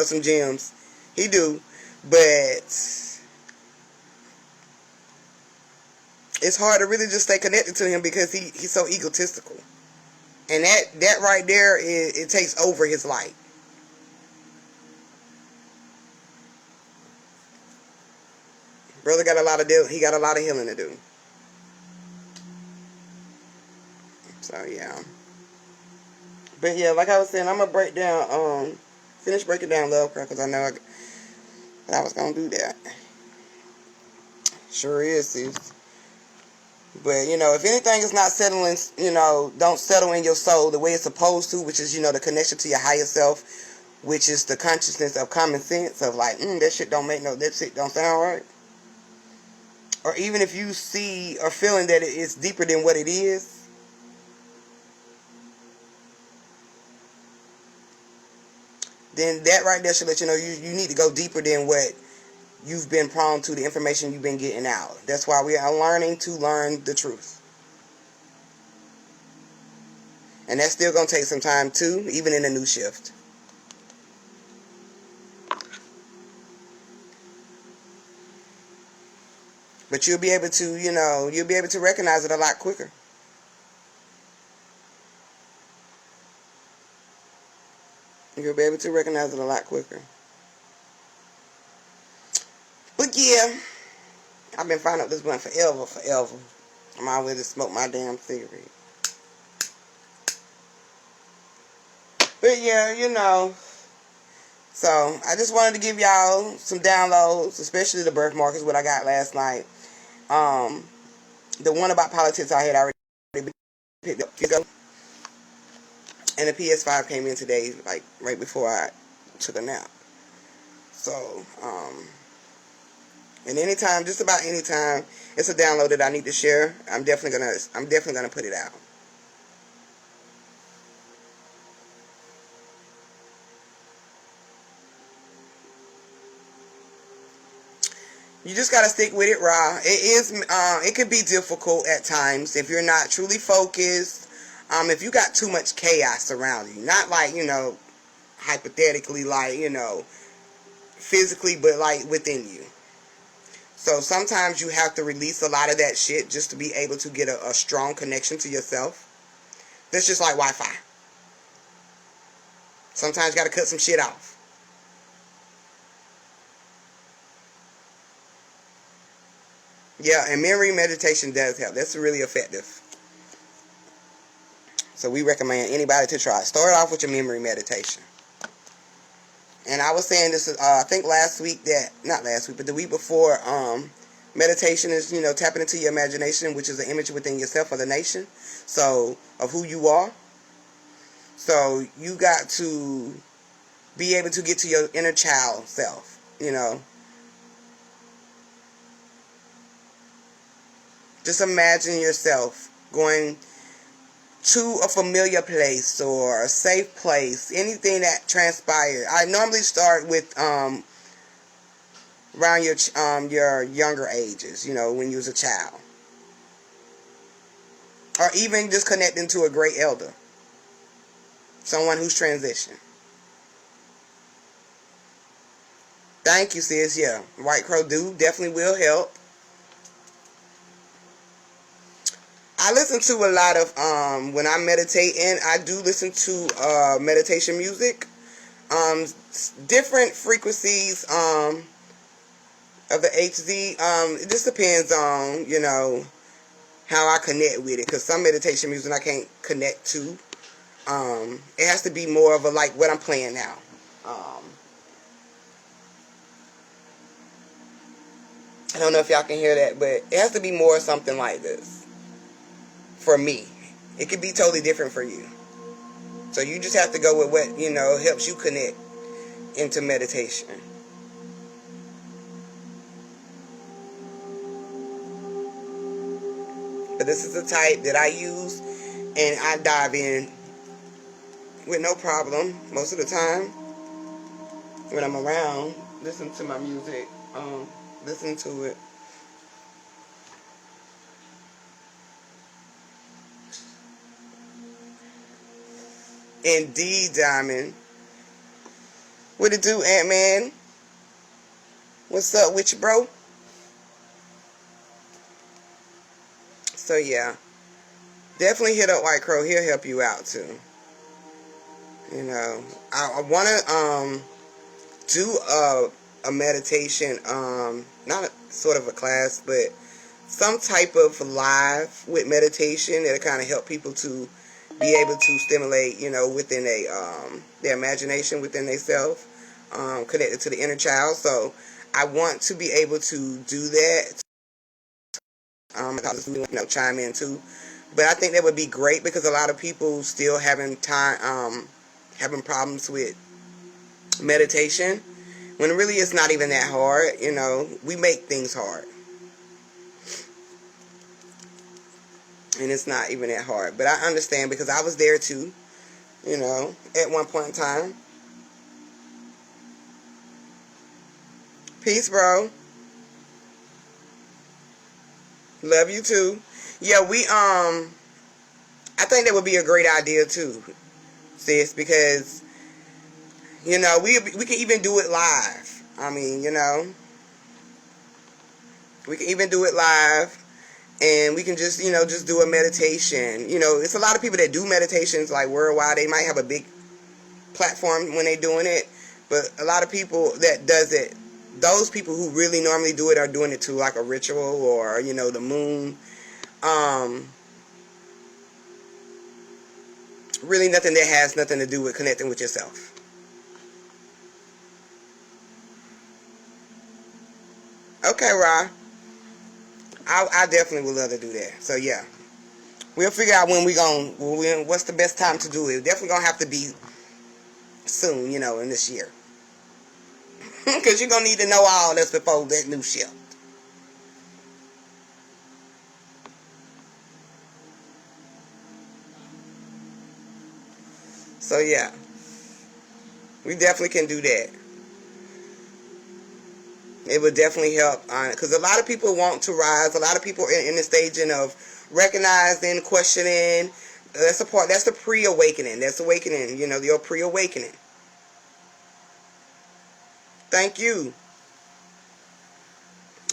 some gems. He do. But it's hard to really just stay connected to him because he's so egotistical. And that right there, it takes over his life. Brother got a lot of healing to do. So yeah. But yeah, like I was saying, I'm gonna finish breaking down Lovecraft because I know I was gonna do that. Sure is, sis. But if anything is not settling, don't settle in your soul the way it's supposed to, which is the connection to your higher self, which is the consciousness of common sense of like, that shit don't sound right. Or even if you see or feeling that it's deeper than what it is, then that right there should let you know you need to go deeper than what you've been prone to, the information you've been getting out. That's why we are learning to learn the truth. And that's still going to take some time too, even in a new shift. But you'll be able to recognize it a lot quicker. You'll be able to recognize it a lot quicker. But yeah, I've been finding out this blunt forever. I'm always to smoke my damn cigarette. But yeah, so I just wanted to give y'all some downloads, especially the birthmark is what I got last night. The one about politics I had already picked up. And the PS5 came in today, like right before I took a nap. So, and anytime, just about anytime, it's a download that I need to share. I'm definitely gonna put it out. You just gotta stick with it raw. It could be difficult at times if you're not truly focused. If you got too much chaos around you, not like hypothetically, like physically, but like within you. So sometimes you have to release a lot of that shit just to be able to get a strong connection to yourself. That's just like Wi-Fi. Sometimes you gotta cut some shit off. Yeah, and memory meditation does help. That's really effective. So we recommend anybody to try. Start off with your memory meditation. And I was saying this, I think not last week, but the week before, meditation is, tapping into your imagination, which is an image within yourself of the nation. So, of who you are. So, you got to be able to get to your inner child self, Just imagine yourself going to a familiar place or a safe place, anything that transpired. I normally start with around your younger ages, when you was a child, or even just connecting to a great elder, someone who's transitioned. Thank you, sis. Yeah, White Crow definitely will help. I listen to a lot of, when I'm meditating, I do listen to meditation music. Different frequencies of the HZ. It just depends on, how I connect with it. Because some meditation music I can't connect to. It has to be more of like what I'm playing now. I don't know if y'all can hear that, but it has to be more something like this. For me. It could be totally different for you. So you just have to go with what, helps you connect into meditation. But this is the type that I use and I dive in with no problem most of the time when I'm around listening to my music. Listen to it. Indeed, Diamond. What it do, Ant-Man? What's up with you, bro? So, yeah. Definitely hit up White Crow. He'll help you out, too. You know. I want to do a meditation. Not a, sort of a class, but some type of live with meditation that'll kind of help people to be able to stimulate, you know, within their imagination, within themselves, connected to the inner child. So I want to be able to do that. You know, chime in too. But I think that would be great because a lot of people still having problems with meditation. When really it's not even that hard, you know, we make things hard. And it's not even that hard. But I understand because I was there too, you know, at one point in time. Peace, bro. Love you too. Yeah, I think that would be a great idea too, sis, because, you know, we can even do it live. I mean, you know, we can even do it live. And we can just, you know, just do a meditation. You know, it's a lot of people that do meditations like worldwide. They might have a big platform when they're doing it. But a lot of people that does it, those people who really normally do it are doing it to like a ritual or, you know, the moon. Really nothing that has nothing to do with connecting with yourself. Okay, Ra. I definitely would love to do that. So, yeah. We'll figure out what's the best time to do it. Definitely going to have to be soon, you know, in this year. Because you're going to need to know all this before that new shift. So, yeah. We definitely can do that. It would definitely help. Because a lot of people want to rise. A lot of people are in the staging of recognizing, questioning. That's the pre-awakening. That's awakening. You know, your pre-awakening. Thank you.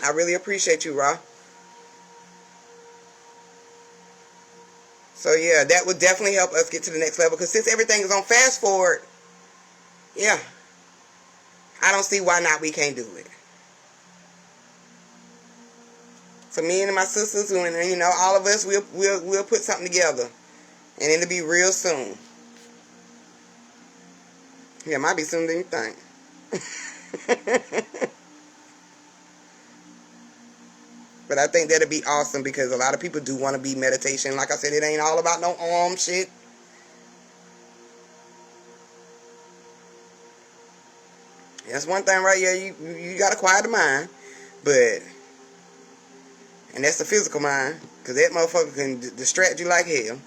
I really appreciate you, Ra. So, yeah, that would definitely help us get to the next level. Because since everything is on fast forward, yeah, I don't see why not we can't do it. So me and my sisters, and, you know, all of us, we'll put something together. And it'll be real soon. Yeah, it might be sooner than you think. But I think that'd be awesome because a lot of people do want to be meditation. Like I said, it ain't all about no arm shit. That's one thing right here. You got to quiet the mind. And that's the physical mind. Because that motherfucker can distract you like hell.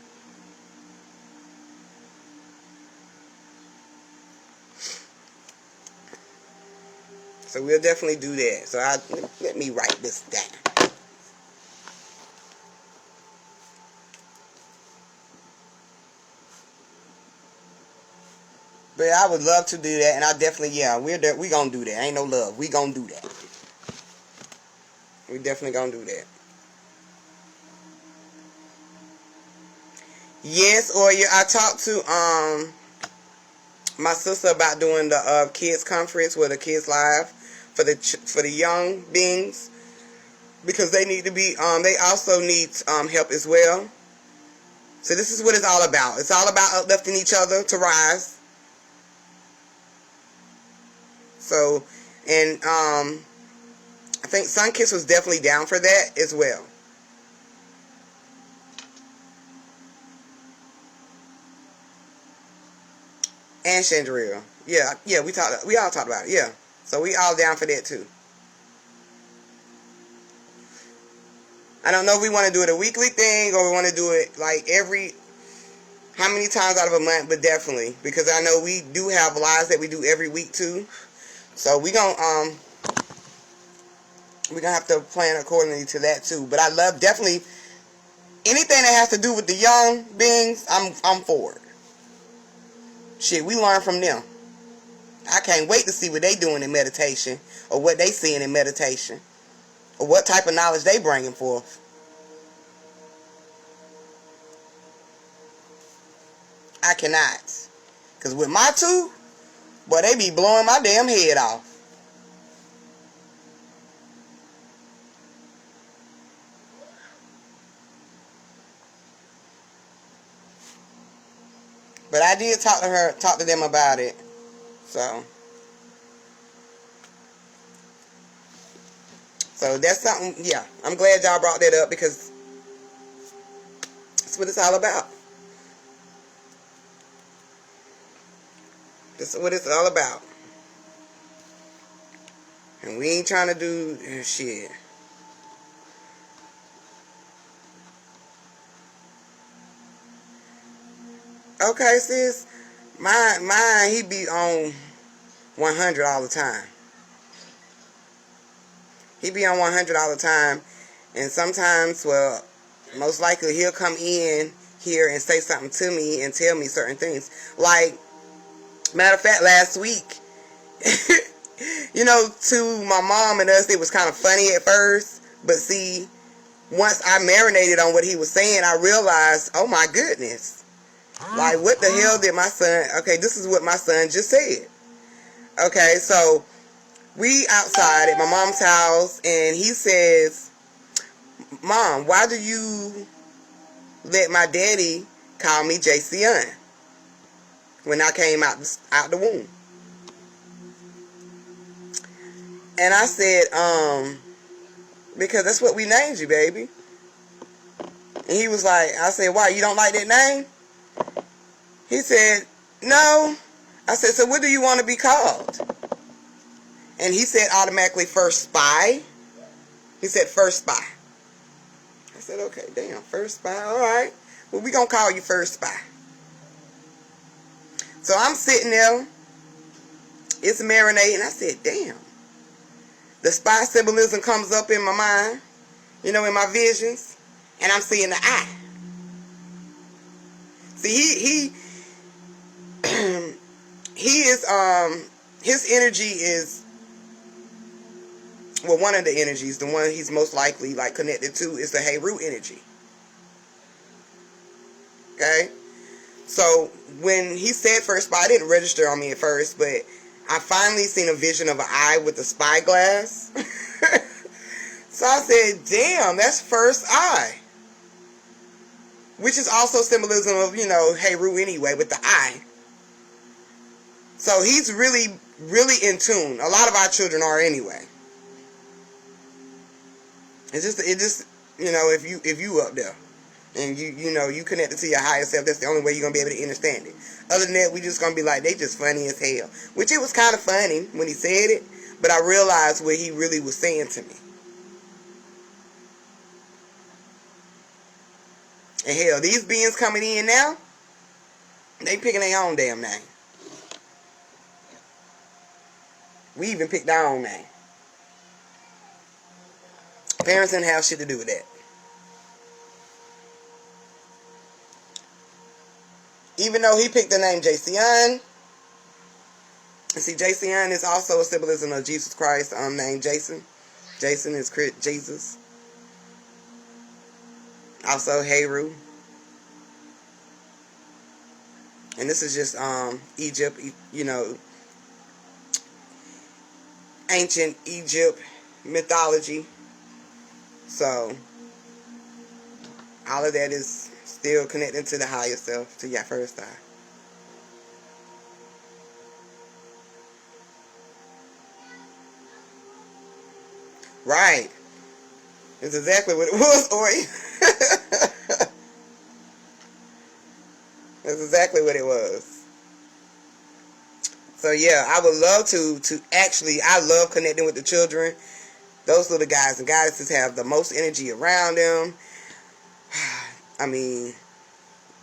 So we'll definitely do that. So let me write this down. But I would love to do that, and I definitely, yeah, we gonna do that. Ain't no love. We gonna do that. We definitely gonna do that. Yes, or yeah, I talked to my sister about doing the kids conference with the kids live for the young beings because they need to be they also need help as well. So this is what it's all about. It's all about uplifting each other to rise. So, and I think Sunkiss was definitely down for that as well. And Chandrell. Yeah, we all talked about it, yeah. So we all down for that too. I don't know if we want to do it a weekly thing or we want to do it like how many times out of a month, but definitely. Because I know we do have lives that we do every week too. So we gonna we're gonna have to plan accordingly to that too. But I love definitely anything that has to do with the young beings. I'm for it. Shit, we learn from them. I can't wait to see what they doing in meditation, or what they seeing in meditation, or what type of knowledge they bringing forth. I cannot, cause with my two, boy, they be blowing my damn head off. But I did talk to them about it. So that's something, yeah. I'm glad y'all brought that up because that's what it's all about. That's what it's all about. And we ain't trying to do shit. Okay, sis. Mine, he be on 100 all the time. He be on 100 all the time. And sometimes, well, most likely he'll come in here and say something to me and tell me certain things. Like, matter of fact, last week, you know, to my mom and us, it was kind of funny at first. But see, once I marinated on what he was saying, I realized, oh my goodness. Like, what the hell did my son... Okay, this is what my son just said. Okay, so we outside at my mom's house, and he says, Mom, why do you let my daddy call me JCN when I came out the womb? And I said, because that's what we named you, baby. And he was like, I said, why, you don't like that name? He said, no. I said, so what do you want to be called? And he said automatically, First Spy. He said, First Spy. I said, okay, damn, First Spy, all right. Well, we going to call you First Spy. So I'm sitting there. It's marinating. I said, damn. The spy symbolism comes up in my mind, you know, in my visions. And I'm seeing the eye. See, he is, his energy is, well, one of the energies, the one he's most likely, like, connected to is the Heru energy. Okay? So, when he said First Spy, it didn't register on me at first, but I finally seen a vision of an eye with a spyglass. So I said, damn, that's First Eye. Which is also symbolism of, you know, Heru anyway, with the eye. So he's really, really in tune. A lot of our children are anyway. It just, you know, if you up there and you know, you connected to your higher self, that's the only way you're going to be able to understand it. Other than that, we just going to be like, they just funny as hell. Which it was kind of funny when he said it, but I realized what he really was saying to me. And hell, these beings coming in now, they picking their own damn name. We even picked our own name. Parents didn't have shit to do with that. Even though he picked the name JCN. And see, JCN is also a symbolism of Jesus Christ, named Jason. Jason is Jesus. Also Heru. And this is just Egypt, you know, ancient Egypt mythology. So all of that is still connected to the higher self, to your first eye. Right. It's exactly what it was, Ori. That's exactly what it was. So yeah, I would love to actually, I love connecting with the children. Those little guys and goddesses have the most energy around them. I mean,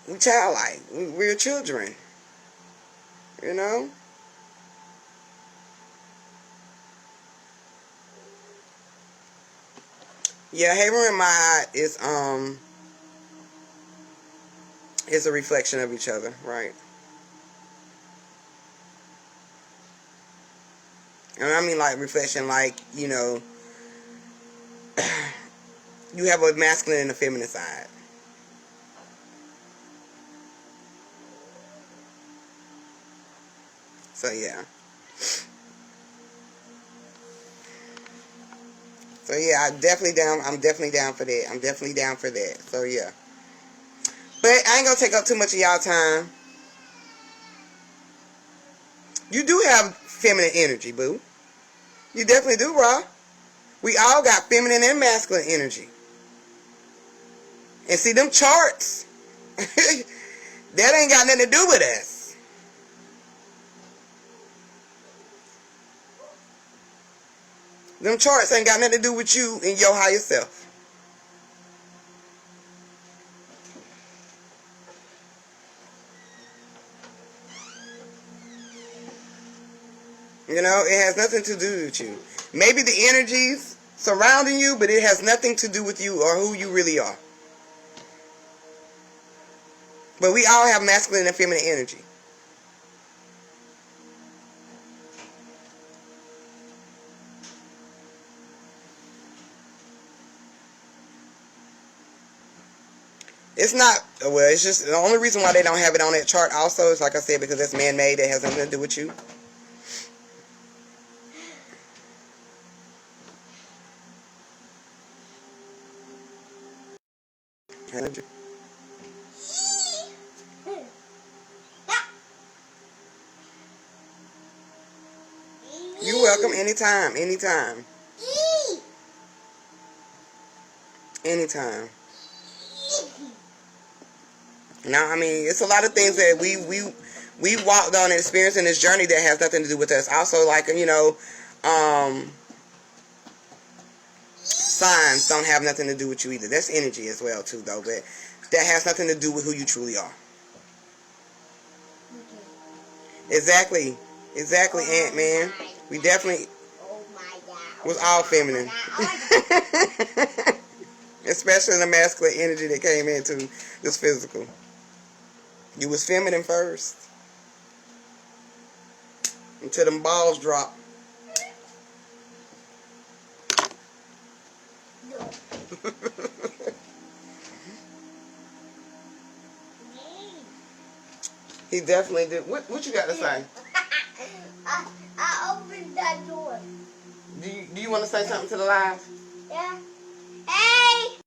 we childlike. We're children. You know? Yeah, Haven and Mad is a reflection of each other, right? And I mean like reflection, like, you know, you have a masculine and a feminine side. So yeah. So yeah, I'm definitely down for that. I'm definitely down for that. So yeah. But I ain't gonna take up too much of y'all time. You do have feminine energy, boo. You definitely do, Ra. We all got feminine and masculine energy. And see them charts, that ain't got nothing to do with us. Them charts ain't got nothing to do with you and your higher self. You know, it has nothing to do with you. Maybe the energies surrounding you, but it has nothing to do with you or who you really are. But we all have masculine and feminine energy. It's not, well, it's just the only reason why they don't have it on that chart also is, like I said, because it's man-made. It has nothing to do with you. You're welcome anytime, anytime. Anytime. Now, I mean, it's a lot of things that we walked on and experienced in this journey that has nothing to do with us. Also, like, you know, signs don't have nothing to do with you either. That's energy as well, too, though. But that has nothing to do with who you truly are. Exactly. Exactly, Ant-Man. We definitely was all feminine. Especially the masculine energy that came into this physical. You was feminine first. Until them balls drop. He definitely did. What you got to say? I opened that door. Do you want to say something to the live? Yeah. Hey!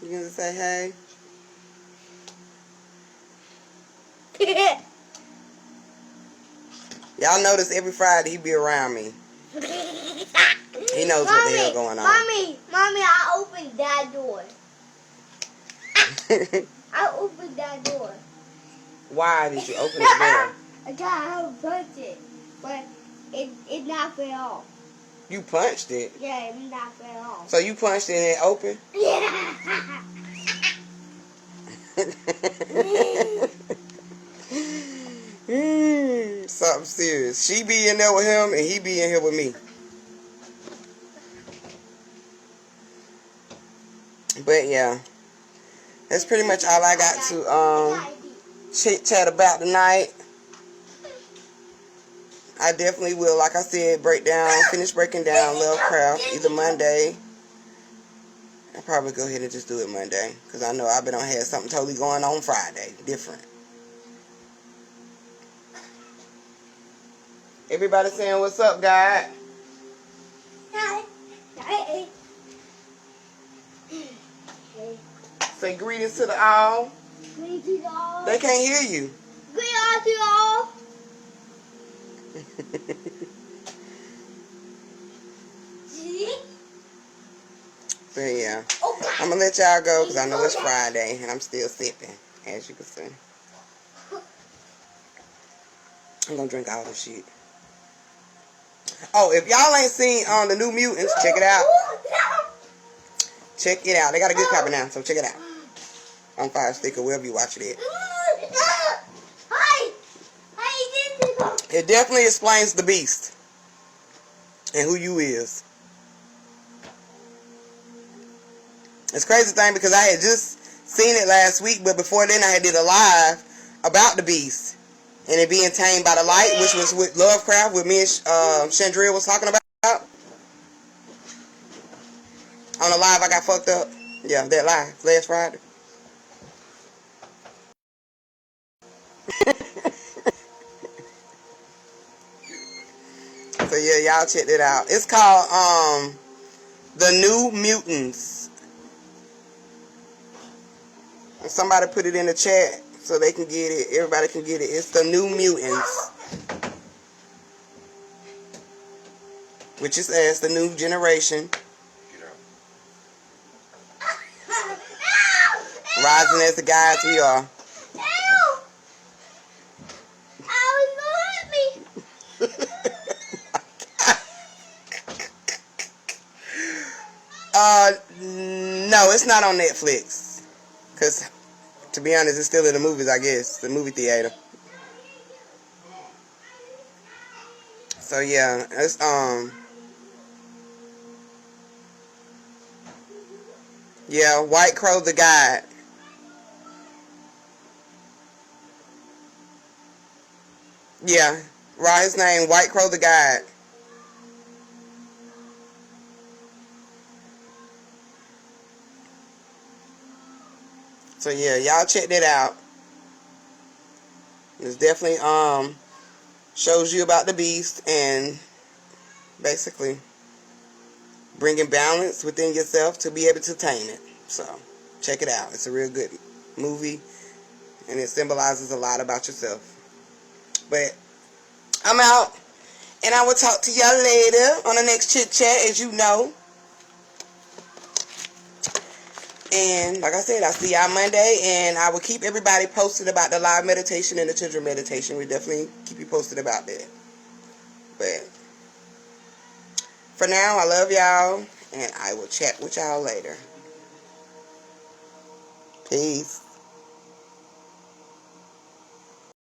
You gonna say hey? Y'all notice every Friday he be around me. He knows what the hell going on. Mommy, I opened that door. I opened that door. Why did you open the door? I tried to punch it, but it not fell off. You punched it? Yeah, it not fell off. So you punched it and it opened? Yeah. Something serious. She be in there with him and he be in here with me. But yeah, that's pretty much all I got to chit chat about tonight. I definitely will, like I said, finish breaking down Lovecraft either Monday. I'll probably go ahead and just do it Monday, because I know I've been on had something totally going on Friday, different. Everybody saying what's up, God? Say greetings to the all. Greetings to all. They can't hear you. Greetings to all. But yeah, I'm gonna let y'all go because I know it's Friday and I'm still sipping, as you can see. I'm gonna drink all this shit. Oh, if y'all ain't seen the New Mutants, check it out. Check it out. They got a good copy now, so check it out. On Fire Stick or wherever you watch it at. It definitely explains the beast and who you is. It's crazy thing because I had just seen it last week, but before then I had did a live about the beast and it being tamed by the light, which was with Lovecraft, with me and Chandria was talking about. On the live, I got fucked up. Yeah, that live last Friday. So yeah, y'all check it out. It's called The New Mutants. And somebody put it in the chat so they can get it. Everybody can get it. It's The New Mutants, which is as the new generation, rising as the guys we are. No, it's not on Netflix. Cause to be honest, it's still in the movies. I guess the movie theater. So yeah, it's yeah, White Crow the Guide. Yeah, right. His name White Crow the Guide. So yeah, y'all check that out. It's definitely shows you about the beast and basically bringing balance within yourself to be able to tame it. So check it out. It's a real good movie and it symbolizes a lot about yourself. But I'm out and I will talk to y'all later on the next chit chat, as you know. And like I said, I'll see y'all Monday, and I will keep everybody posted about the live meditation and the children meditation. We definitely keep you posted about that. But for now, I love y'all, and I will chat with y'all later. Peace.